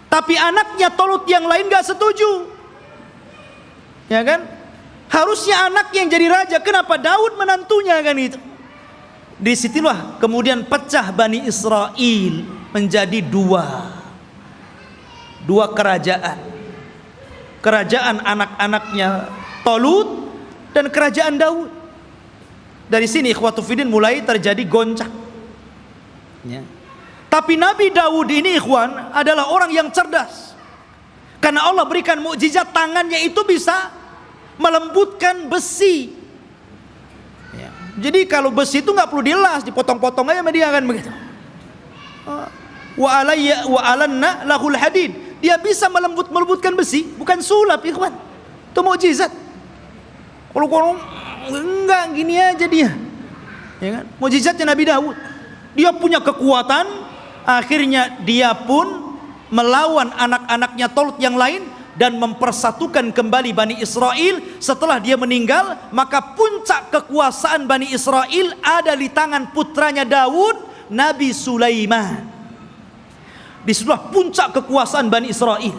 Tapi anaknya Talut yang lain gak setuju. Ya kan? Harusnya anak yang jadi raja, kenapa Daud menantunya kan itu? Disitulah kemudian pecah Bani Israel menjadi dua kerajaan. Kerajaan anak-anaknya Talut dan kerajaan Daud. Dari sini ikhwatu fiddin mulai terjadi goncang. Ya. Tapi Nabi Daud ini ikhwan adalah orang yang cerdas. Karena Allah berikan mukjizat, tangannya itu bisa melembutkan besi. Ya. Jadi kalau besi itu nggak perlu dilas, dipotong-potong aja sama dia kan begitu. Wa alanna lahul hadid. Dia bisa melembutkan besi, bukan sulap ikhwan. Itu mukjizat. Kalau enggak gini aja dia. Ya kan? Mukjizatnya Nabi Daud. Dia punya kekuatan, akhirnya dia pun melawan anak-anaknya Talut yang lain dan mempersatukan kembali Bani Israel. Setelah dia meninggal, maka puncak kekuasaan Bani Israel ada di tangan putranya Daud, Nabi Sulaiman. Disitulah puncak kekuasaan Bani Israel,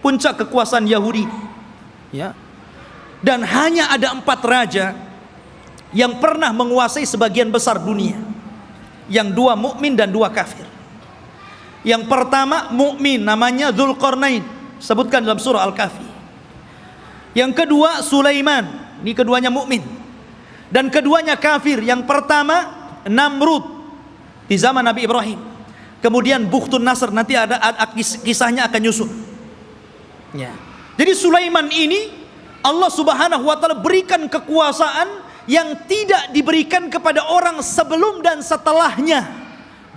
puncak kekuasaan Yahudi, ya. Dan hanya ada 4 raja yang pernah menguasai sebagian besar dunia, yang 2 mukmin dan 2 kafir. Yang pertama mukmin, namanya Dzulqarnain, sebutkan dalam surah Al-Kahfi. Yang kedua Sulaiman, ini keduanya mukmin. Dan keduanya kafir. Yang pertama Namrud di zaman Nabi Ibrahim. Kemudian Bukhtun Nasr, nanti ada kisahnya akan nyusul. Ya. Jadi Sulaiman ini Allah Subhanahu wa taala berikan kekuasaan yang tidak diberikan kepada orang sebelum dan setelahnya.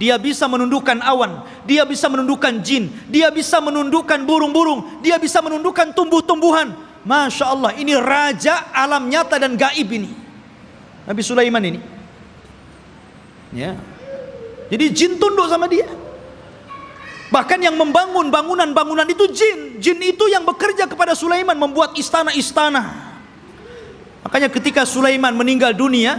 Dia bisa menundukkan awan, dia bisa menundukkan jin, dia bisa menundukkan burung-burung, dia bisa menundukkan tumbuh-tumbuhan. Masya Allah, ini raja alam nyata dan gaib ini, Nabi Sulaiman ini. Ya. Jadi jin tunduk sama dia. Bahkan yang membangun bangunan-bangunan itu jin. Jin itu yang bekerja kepada Sulaiman, membuat istana-istana. Makanya ketika Sulaiman meninggal dunia,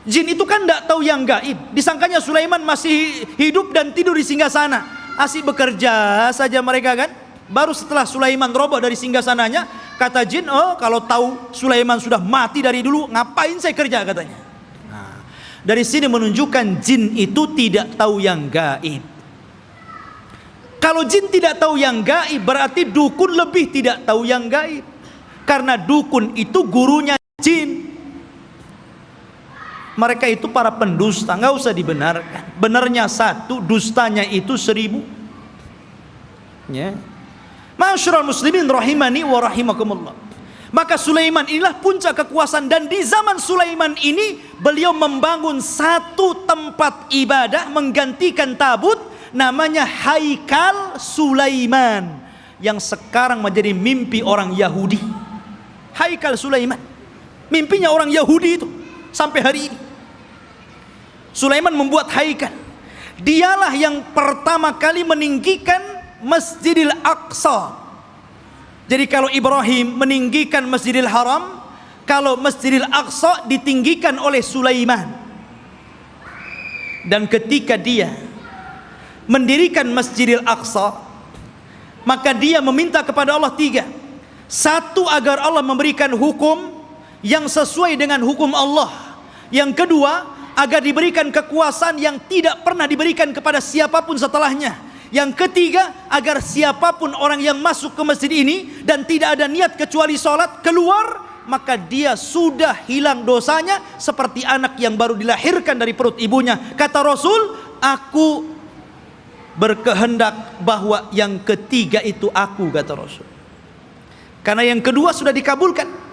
jin itu kan tidak tahu yang gaib. Disangkanya Sulaiman masih hidup dan tidur di singgasana. Asik bekerja saja mereka kan. Baru setelah Sulaiman roboh dari singgasananya, kata jin, oh kalau tahu Sulaiman sudah mati dari dulu, ngapain saya kerja, katanya. Nah, dari sini menunjukkan jin itu tidak tahu yang gaib. Kalau jin tidak tahu yang gaib, berarti dukun lebih tidak tahu yang gaib. Karena dukun itu gurunya jin. Mereka itu para pendusta, nggak usah dibenarkan. Benarnya 1, dustanya itu 1000. Ya. Ma'asyiral muslimin rahimani wa rahimakumullah. Maka Sulaiman inilah puncak kekuasaan, dan di zaman Sulaiman ini beliau membangun 1 tempat ibadah menggantikan tabut, namanya Haikal Sulaiman, yang sekarang menjadi mimpi orang Yahudi. Haikal Sulaiman, mimpinya orang Yahudi itu sampai hari ini. Sulaiman membuat haikal. Dialah yang pertama kali meninggikan Masjidil Aqsa. Jadi kalau Ibrahim meninggikan Masjidil Haram, kalau Masjidil Aqsa ditinggikan oleh Sulaiman. Dan ketika dia mendirikan Masjidil Aqsa, maka dia meminta kepada Allah 3. 1, agar Allah memberikan hukum yang sesuai dengan hukum Allah. Yang kedua, agar diberikan kekuasaan yang tidak pernah diberikan kepada siapapun setelahnya. Yang ketiga, agar siapapun orang yang masuk ke masjid ini dan tidak ada niat kecuali sholat, keluar, maka dia sudah hilang dosanya seperti anak yang baru dilahirkan dari perut ibunya. Kata Rasul, aku berkehendak bahwa yang ketiga itu aku, kata Rasul. Karena yang kedua sudah dikabulkan.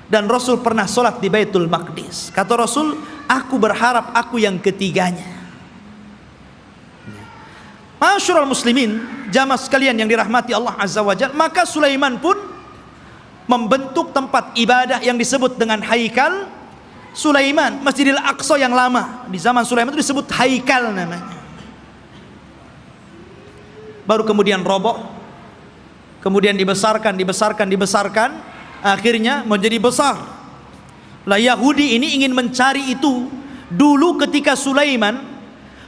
Dan Rasul pernah sholat di Baitul Maqdis. Kata Rasul, aku berharap aku yang ketiganya. Ma'asyiral muslimin, jamaah sekalian yang dirahmati Allah Azza wa Jalla, maka Sulaiman pun membentuk tempat ibadah yang disebut dengan Haikal Sulaiman, Masjidil Aqsa yang lama. Di zaman Sulaiman itu disebut Haikal namanya. Baru kemudian roboh, kemudian dibesarkan, akhirnya menjadi besar. Lah Yahudi ini ingin mencari itu. Dulu ketika Sulaiman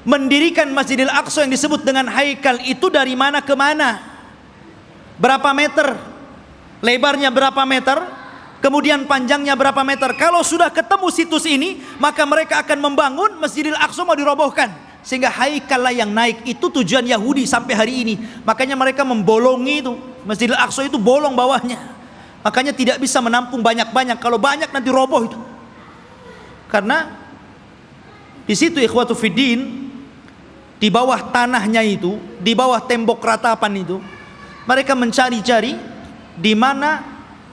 mendirikan Masjidil Aqsa yang disebut dengan Haikal itu, dari mana ke mana, berapa meter, lebarnya berapa meter, kemudian panjangnya berapa meter. Kalau sudah ketemu situs ini, maka mereka akan membangun Masjidil Aqsa mau dirobohkan. Sehingga Haikal lah yang naik. Itu tujuan Yahudi sampai hari ini. Makanya mereka membolongi itu. Masjidil Aqsa itu bolong bawahnya. Makanya tidak bisa menampung banyak-banyak. Kalau banyak nanti roboh itu. Karena di situ ikhwatu fiddin, di bawah tanahnya itu, di bawah tembok ratapan itu, mereka mencari-cari di mana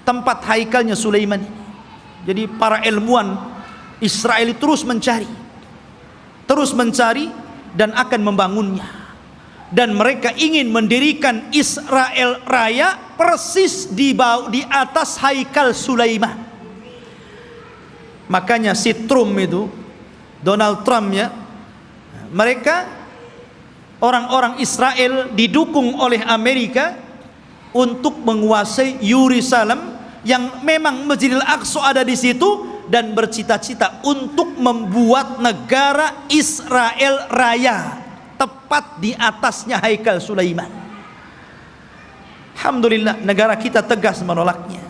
tempat haikalnya Sulaiman. Jadi para ilmuwan Israel terus mencari dan akan membangunnya. Dan mereka ingin mendirikan Israel Raya persis di atas Haikal Sulaiman. Makanya si Trump itu, Donald Trump ya, mereka orang-orang Israel didukung oleh Amerika untuk menguasai Yerusalem, yang memang Masjidil Aqsa ada di situ, dan bercita-cita untuk membuat negara Israel Raya. tepat di atasnya haikal Sulaiman. Alhamdulillah negara kita tegas menolaknya,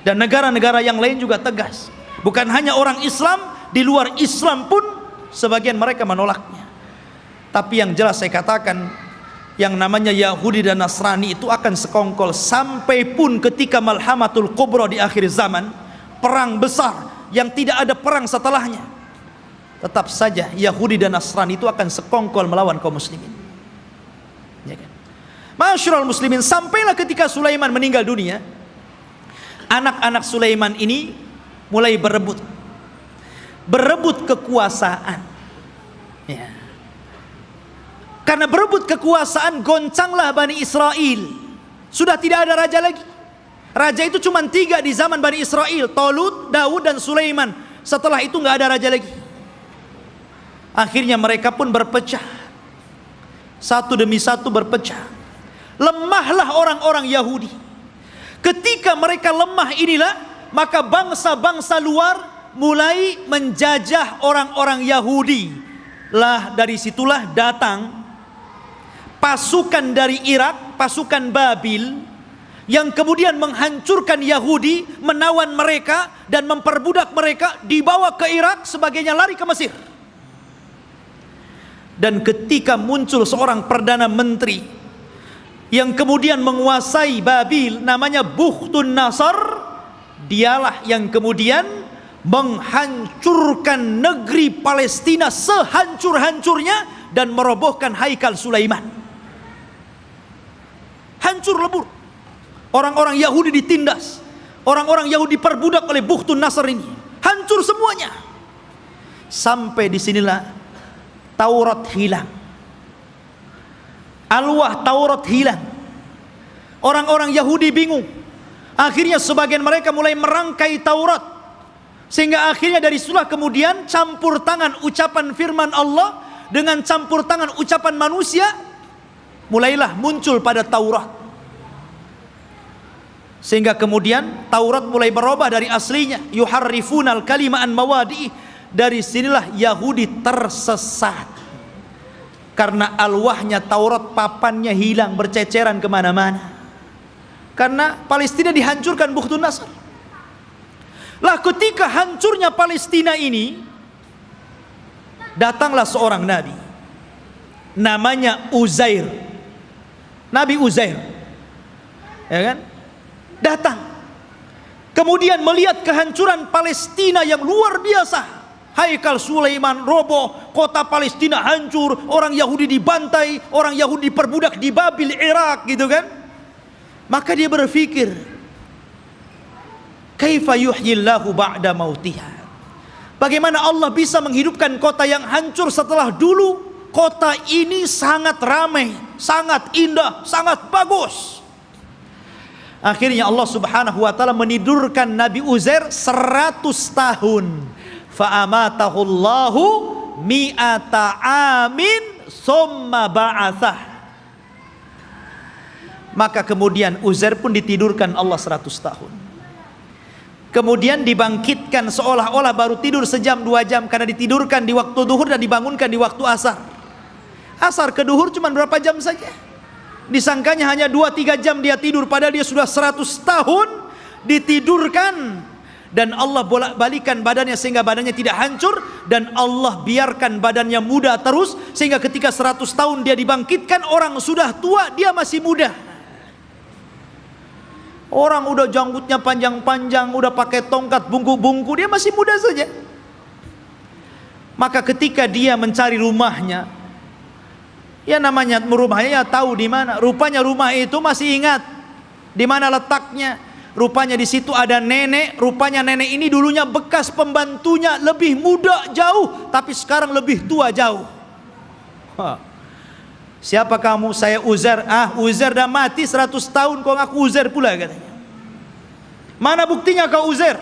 dan negara-negara yang lain juga tegas. Bukan hanya orang Islam, di luar Islam pun sebagian mereka menolaknya. Tapi yang jelas saya katakan, yang namanya Yahudi dan Nasrani itu akan sekongkol sampai pun ketika Malhamatul Kubra di akhir zaman, perang besar yang tidak ada perang setelahnya, tetap saja Yahudi dan Nasrani itu akan sekongkol melawan kaum muslimin. Ya kan? Masyarul muslimin, sampailah ketika Sulaiman meninggal dunia, anak-anak Sulaiman ini mulai berebut kekuasaan. Ya. Karena berebut kekuasaan, goncanglah Bani Israel. Sudah tidak ada raja lagi. Raja itu cuma 3 di zaman Bani Israel, Talut, Daud, dan Sulaiman. Setelah itu nggak ada raja lagi. Akhirnya mereka pun berpecah, satu demi satu berpecah. Lemahlah orang-orang Yahudi. Ketika mereka lemah inilah, maka bangsa-bangsa luar mulai menjajah orang-orang Yahudi. Lah dari situlah datang pasukan dari Irak, pasukan Babil, yang kemudian menghancurkan Yahudi, menawan mereka dan memperbudak mereka, dibawa ke Irak, sebagainya lari ke Mesir. Dan ketika muncul seorang perdana menteri yang kemudian menguasai Babil, namanya Bukhtun Nasr, dialah yang kemudian menghancurkan negeri Palestina sehancur-hancurnya dan merobohkan haikal Sulaiman. Hancur lebur. Orang-orang Yahudi ditindas, orang-orang Yahudi diperbudak oleh Bukhtun Nasr ini. Hancur semuanya. Sampai disinilah Taurat hilang. Alwah Taurat hilang. Orang-orang Yahudi bingung. Akhirnya sebagian mereka mulai merangkai Taurat, sehingga akhirnya dari situlah kemudian campur tangan ucapan firman Allah dengan campur tangan ucapan manusia, mulailah muncul pada Taurat. Sehingga kemudian Taurat mulai berubah dari aslinya, yuharrifunal kalima an mawadi. Dari sinilah Yahudi tersesat. Karena alwahnya Taurat, papannya hilang, berceceran kemana-mana. Karena Palestina dihancurkan Bukhtun Nasr. Lah ketika hancurnya Palestina ini, datanglah seorang nabi, namanya Uzair. Nabi Uzair, ya kan? Datang, kemudian melihat kehancuran Palestina yang luar biasa. Haikal Sulaiman roboh, kota Palestina hancur, orang Yahudi dibantai, orang Yahudi diperbudak di Babil, Irak, gitu kan. Maka dia berpikir, kaifa yuhyillahu ba'da mautiha. Bagaimana Allah bisa menghidupkan kota yang hancur setelah dulu kota ini sangat ramai, sangat indah, sangat bagus. Akhirnya Allah Subhanahu wa taala menidurkan Nabi Uzair 100 tahun. Fa'amatahullahu mi'ata amin summa ba'athah. Maka kemudian Uzair pun ditidurkan Allah 100 tahun. Kemudian dibangkitkan seolah-olah baru tidur sejam 2 jam, karena ditidurkan di waktu duhur dan dibangunkan di waktu asar. Asar ke duhur cuma berapa jam saja. Disangkanya hanya 2-3 jam dia tidur, padahal dia sudah 100 tahun ditidurkan. Dan Allah bolak-balikan badannya sehingga badannya tidak hancur, dan Allah biarkan badannya muda terus, sehingga ketika 100 tahun dia dibangkitkan, orang sudah tua dia masih muda. Orang udah janggutnya panjang-panjang, udah pakai tongkat bungku-bungku, dia masih muda saja. Maka ketika dia mencari rumahnya, ya namanya rumahnya ya tahu di mana. Rupanya rumah itu masih ingat di mana letaknya. Rupanya di situ ada nenek. Rupanya nenek ini dulunya bekas pembantunya, lebih muda jauh, tapi sekarang lebih tua jauh. Siapa kamu? Saya Uzair. Uzair dah mati 100 tahun, kau ngaku Uzair pula, katanya. Mana buktinya kau Uzair?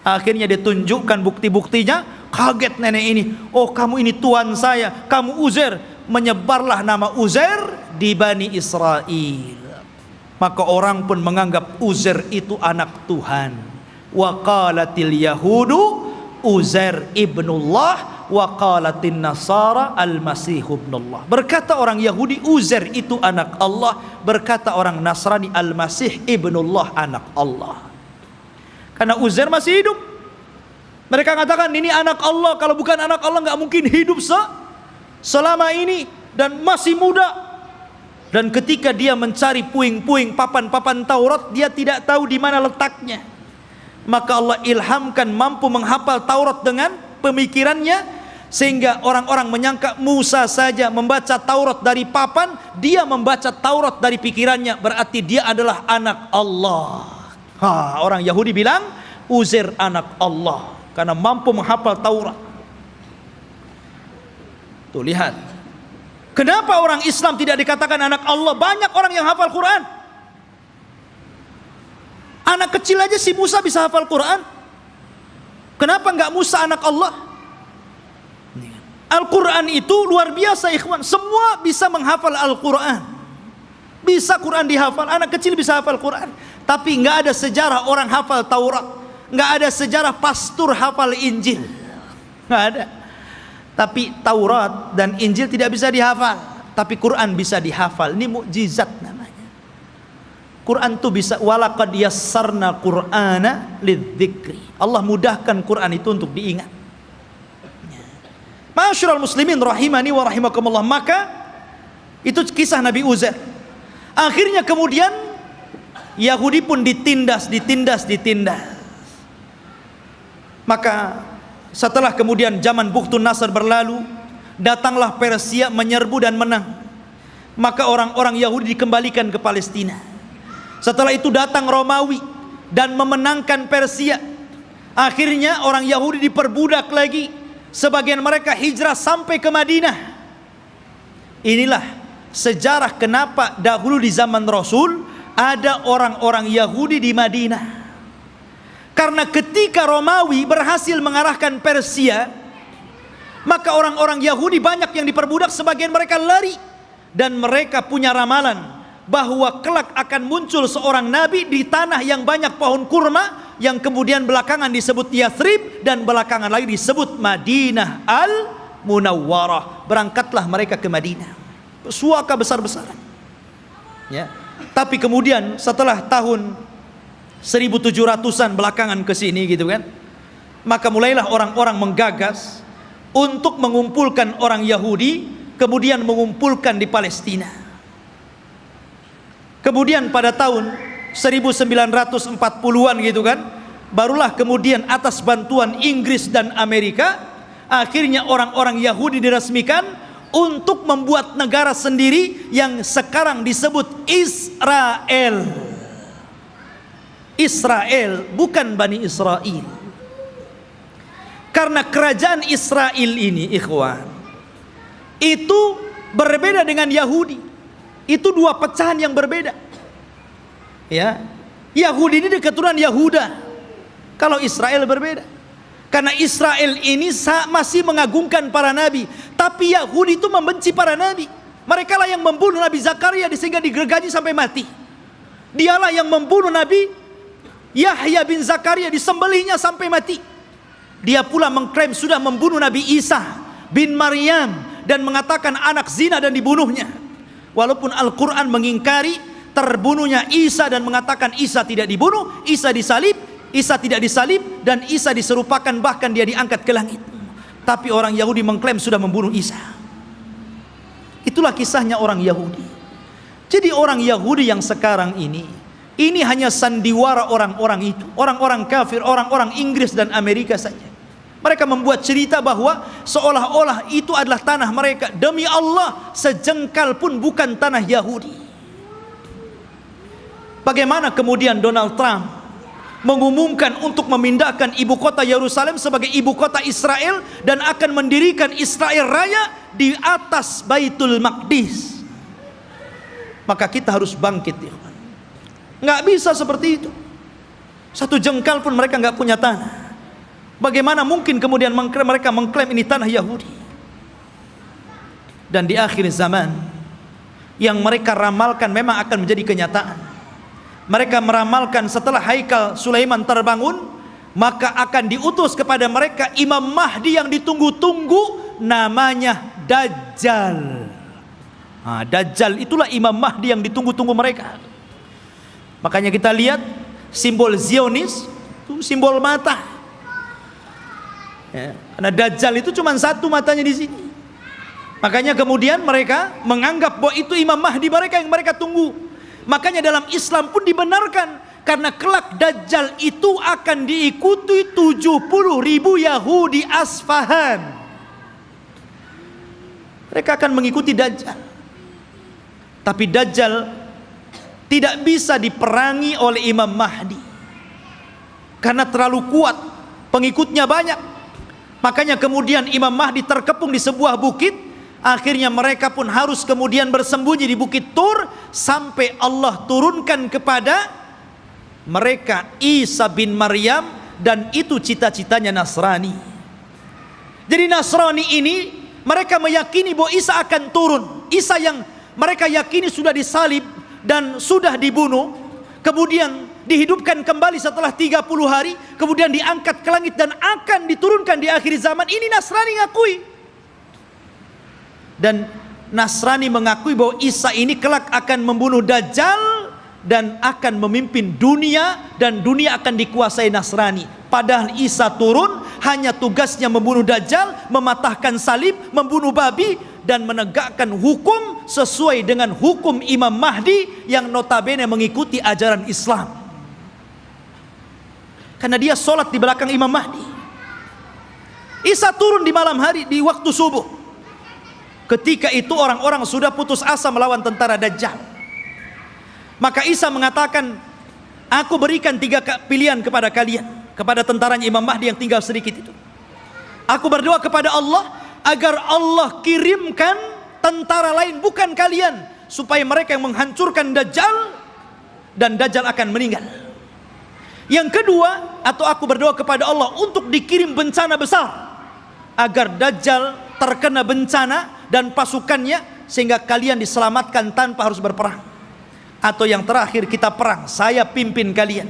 Akhirnya ditunjukkan bukti-buktinya. Kaget nenek ini. Oh, kamu ini tuan saya, kamu Uzair. Menyebarlah nama Uzair di Bani Israel. Maka orang pun menganggap Uzair itu anak Tuhan. Wa qalatil yahudu Uzair ibnullah wa qalatin nasara al-masih ibnullah. Berkata orang Yahudi Uzair itu anak Allah, berkata orang Nasrani al-Masih ibnullah, anak Allah. Karena Uzair masih hidup. Mereka katakan ini anak Allah, kalau bukan anak Allah nggak mungkin hidup selama ini dan masih muda. Dan ketika dia mencari puing-puing papan-papan Taurat, dia tidak tahu di mana letaknya. Maka Allah ilhamkan mampu menghafal Taurat dengan pemikirannya, sehingga orang-orang menyangka Musa saja membaca Taurat dari papan, dia membaca Taurat dari pikirannya, berarti dia adalah anak Allah. Orang Yahudi bilang Uzair anak Allah karena mampu menghafal Taurat. Tuh lihat, kenapa orang Islam tidak dikatakan anak Allah? Banyak orang yang hafal Quran. Anak kecil aja si Musa bisa hafal Quran. Kenapa enggak Musa anak Allah? Al-Quran itu luar biasa ikhwan. Semua bisa menghafal Al-Quran. Bisa Quran dihafal. Anak kecil bisa hafal Quran. Tapi enggak ada sejarah orang hafal Taurat. Enggak ada sejarah pastor hafal Injil. Enggak ada. Tapi Taurat dan Injil tidak bisa dihafal, tapi Quran bisa dihafal. Ini mukjizat namanya. Quran itu bisa, walaqad yassarna Qur'ana lidzikri. Allah mudahkan Quran itu untuk diingat. Ma'asyiral muslimin rahimani wa rahimakumullah. Maka itu kisah Nabi Uzair. Akhirnya kemudian Yahudi pun ditindas. Maka setelah kemudian zaman Bukhtun Nasr berlalu, datanglah Persia menyerbu dan menang. Maka orang-orang Yahudi dikembalikan ke Palestina. Setelah itu datang Romawi dan memenangkan Persia. Akhirnya orang Yahudi diperbudak lagi. Sebagian mereka hijrah sampai ke Madinah. Inilah sejarah kenapa dahulu di zaman Rasul ada orang-orang Yahudi di Madinah. Karena ketika Romawi berhasil mengarahkan Persia, maka orang-orang Yahudi banyak yang diperbudak, sebagian mereka lari. Dan mereka punya ramalan bahwa kelak akan muncul seorang nabi di tanah yang banyak pohon kurma, yang kemudian belakangan disebut Yathrib dan belakangan lagi disebut Madinah Al-Munawwarah. Berangkatlah mereka ke Madinah, suaka besar-besaran ya. Tapi kemudian setelah tahun 1700-an belakangan ke sini gitu kan, maka mulailah orang-orang menggagas untuk mengumpulkan orang Yahudi, kemudian mengumpulkan di Palestina. Kemudian pada tahun 1940-an gitu kan, barulah kemudian atas bantuan Inggris dan Amerika, akhirnya orang-orang Yahudi diresmikan untuk membuat negara sendiri yang sekarang disebut Israel. Israel, bukan Bani Israel. Karena kerajaan Israel ini ikhwan, itu berbeda dengan Yahudi. Itu dua pecahan yang berbeda ya. Yahudi ini dari keturunan Yahuda, kalau Israel berbeda. Karena Israel ini masih mengagungkan para nabi, tapi Yahudi itu membenci para nabi. Mereka lah yang membunuh Nabi Zakaria sehingga digergaji sampai mati. Dialah yang membunuh Nabi Yahya bin Zakaria, disembelihnya sampai mati. Dia pula mengklaim sudah membunuh Nabi Isa bin Maryam dan mengatakan anak zina dan dibunuhnya. Walaupun Al-Quran mengingkari terbunuhnya Isa dan mengatakan Isa tidak dibunuh, Isa disalib, Isa tidak disalib, dan Isa diserupakan bahkan dia diangkat ke langit. Tapi orang Yahudi mengklaim sudah membunuh Isa. Itulah kisahnya orang Yahudi. Jadi orang Yahudi yang sekarang ini hanya sandiwara orang-orang itu, orang-orang kafir, orang-orang Inggris dan Amerika saja. Mereka membuat cerita bahwa seolah-olah itu adalah tanah mereka. Demi Allah, sejengkal pun bukan tanah Yahudi. Bagaimana kemudian Donald Trump mengumumkan untuk memindahkan ibu kota Yerusalem sebagai ibu kota Israel dan akan mendirikan Israel Raya di atas Baitul Maqdis. Maka kita harus bangkit. Nggak bisa seperti itu. Satu jengkal pun mereka nggak punya tanah. Bagaimana mungkin kemudian mereka mengklaim ini tanah Yahudi? Dan di akhir zaman yang mereka ramalkan memang akan menjadi kenyataan. Mereka meramalkan setelah Haikal Sulaiman terbangun, maka akan diutus kepada mereka Imam Mahdi yang ditunggu-tunggu, namanya Dajjal. Dajjal itulah Imam Mahdi yang ditunggu-tunggu mereka. Makanya kita lihat simbol Zionis itu simbol mata. Karena Dajjal itu cuma satu matanya di sini. Makanya kemudian mereka menganggap bahwa itu Imam Mahdi mereka yang mereka tunggu. Makanya dalam Islam pun dibenarkan, karena kelak Dajjal itu akan diikuti 70.000 Yahudi Asfahan. Mereka akan mengikuti Dajjal. Tapi Dajjal tidak bisa diperangi oleh Imam Mahdi, karena terlalu kuat, pengikutnya banyak. Makanya kemudian Imam Mahdi terkepung di sebuah bukit. Akhirnya mereka pun harus kemudian bersembunyi di Bukit Tur, sampai Allah turunkan kepada mereka Isa bin Maryam, dan itu cita-citanya Nasrani. Jadi Nasrani ini mereka meyakini bahwa Isa akan turun. Isa yang mereka yakini sudah disalib dan sudah dibunuh, kemudian dihidupkan kembali setelah 30 hari, kemudian diangkat ke langit dan akan diturunkan di akhir zaman. Ini Nasrani ngakui. Dan Nasrani mengakui bahwa Isa ini kelak akan membunuh Dajjal dan akan memimpin dunia, dan dunia akan dikuasai Nasrani. Padahal Isa turun hanya tugasnya membunuh Dajjal, mematahkan salib, membunuh babi, dan menegakkan hukum sesuai dengan hukum Imam Mahdi yang notabene mengikuti ajaran Islam. Karena dia sholat di belakang Imam Mahdi. Isa turun di malam hari, di waktu subuh. Ketika itu orang-orang sudah putus asa melawan tentara Dajjal. Maka Isa mengatakan, aku berikan 3 pilihan kepada kalian, kepada tentaranya Imam Mahdi yang tinggal sedikit itu. Aku berdoa kepada Allah agar Allah kirimkan tentara lain bukan kalian, supaya mereka yang menghancurkan Dajjal, dan Dajjal akan meninggal. Yang kedua, atau aku berdoa kepada Allah untuk dikirim bencana besar, agar Dajjal terkena bencana dan pasukannya, sehingga kalian diselamatkan tanpa harus berperang. Atau yang terakhir, kita perang, saya pimpin kalian.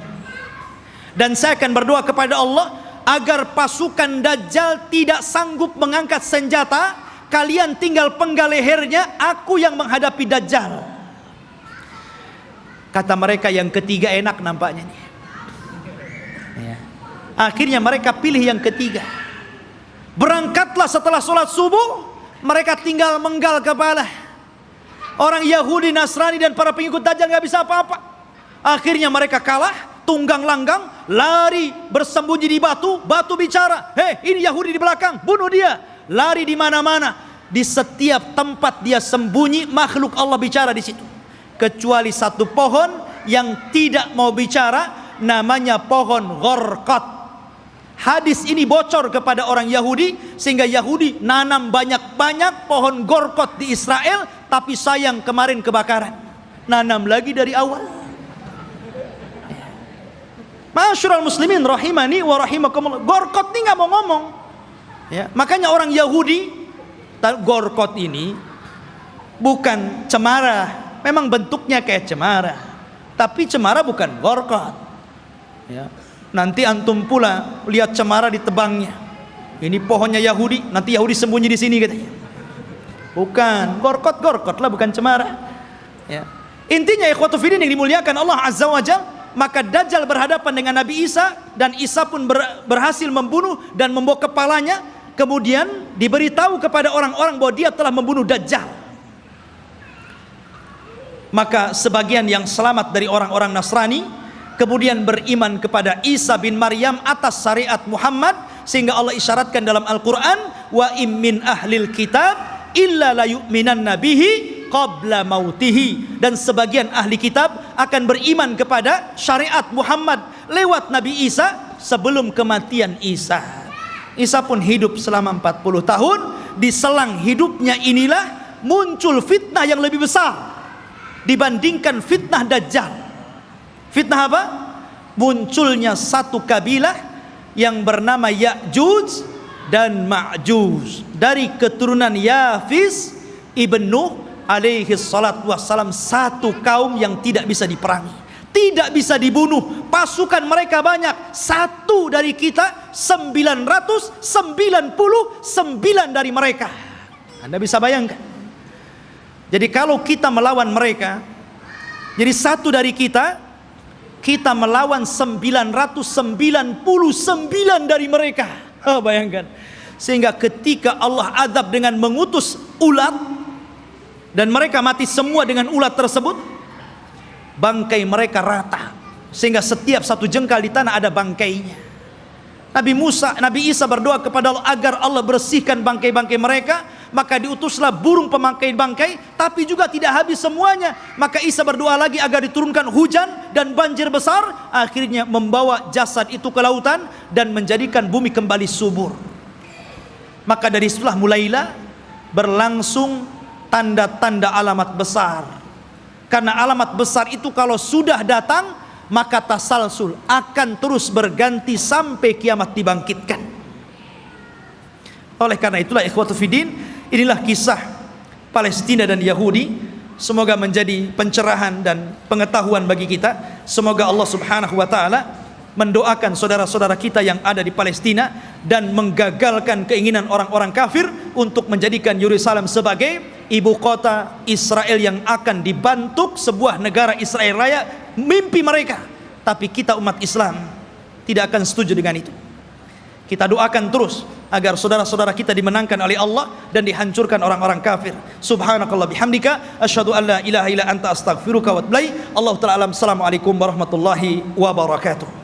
Dan saya akan berdoa kepada Allah agar pasukan Dajjal tidak sanggup mengangkat senjata, kalian tinggal penggal lehernya, aku yang menghadapi Dajjal. Kata mereka yang ketiga enak nampaknya nih. Akhirnya mereka pilih yang ketiga. Berangkatlah setelah sholat subuh, mereka tinggal menggal kepala. Orang Yahudi, Nasrani, dan para pengikut Dajjal gak bisa apa-apa. Akhirnya mereka kalah, tunggang langgang, lari bersembunyi di batu. Batu bicara, hei ini Yahudi di belakang, bunuh dia. Lari di mana-mana, di setiap tempat dia sembunyi, makhluk Allah bicara di situ. Kecuali satu pohon yang tidak mau bicara, namanya pohon Gharqad. Hadis ini bocor kepada orang Yahudi, sehingga Yahudi nanam banyak-banyak pohon Gharqad di Israel. Tapi sayang kemarin kebakaran, nanam lagi dari awal. Ma'asyiral muslimin rahimani wa rahimakumullah, Gharqad ini gak mau ngomong ya. Makanya orang Yahudi, Gharqad ini bukan cemara, memang bentuknya kayak cemara, tapi cemara bukan Gharqad ya. Nanti antum pula lihat cemara ditebangnya, ini pohonnya Yahudi, nanti Yahudi sembunyi di sini katanya. Bukan, Gharqad lah, bukan cemara ya. Intinya ikhwatu fiddin yang dimuliakan Allah Azza wa Jalla, maka Dajjal berhadapan dengan Nabi Isa, dan Isa pun berhasil membunuh dan membawa kepalanya. Kemudian diberitahu kepada orang-orang bahwa dia telah membunuh Dajjal. Maka sebagian yang selamat dari orang-orang Nasrani kemudian beriman kepada Isa bin Maryam atas syariat Muhammad, sehingga Allah isyaratkan dalam Al-Quran, wa im min ahlil kitab illa la yu'minanna bihi qabla mautihi. Dan sebagian ahli kitab akan beriman kepada syariat Muhammad lewat Nabi Isa sebelum kematian Isa. Isa pun hidup selama 40 tahun. Di selang hidupnya inilah muncul fitnah yang lebih besar dibandingkan fitnah Dajjal. Fitnah apa? Munculnya satu kabilah yang bernama Ya'juj dan Ma'juj, dari keturunan Yafis ibn Nuh alaihi salatu wassalam, satu kaum yang tidak bisa diperangi. tidak bisa dibunuh, pasukan mereka banyak, satu dari kita 999 dari mereka. Anda bisa bayangkan. Jadi kalau kita melawan mereka, jadi satu dari kita melawan 999 dari mereka. Bayangkan. Sehingga ketika Allah azab dengan mengutus ulat dan mereka mati semua dengan ulat tersebut, bangkai mereka rata, sehingga setiap satu jengkal di tanah ada bangkainya. Nabi Isa berdoa kepada Allah agar Allah bersihkan bangkai-bangkai mereka. Maka diutuslah burung pemangkai bangkai, tapi juga tidak habis semuanya. Maka Isa berdoa lagi agar diturunkan hujan dan banjir besar, akhirnya membawa jasad itu ke lautan dan menjadikan bumi kembali subur. Maka dari situlah mulailah berlangsung tanda-tanda alamat besar. Karena alamat besar itu kalau sudah datang, maka tasalsul akan terus berganti sampai kiamat dibangkitkan. Oleh karena itulah ikhwatu fiddin, inilah kisah Palestina dan Yahudi. Semoga menjadi pencerahan dan pengetahuan bagi kita. Semoga Allah subhanahu wa ta'ala mendoakan saudara-saudara kita yang ada di Palestina dan menggagalkan keinginan orang-orang kafir untuk menjadikan Yerusalem sebagai ibu kota Israel yang akan dibentuk sebuah negara Israel Raya. Mimpi mereka, tapi kita umat Islam tidak akan setuju dengan itu. Kita doakan terus agar saudara-saudara kita dimenangkan oleh Allah dan dihancurkan orang-orang kafir. Subhanakallah bihamdika asyhadu an la ilaha illa anta astaghfiruka wa atubu ilaik. Allahu ta'ala alam. Assalamualaikum warahmatullahi wabarakatuh.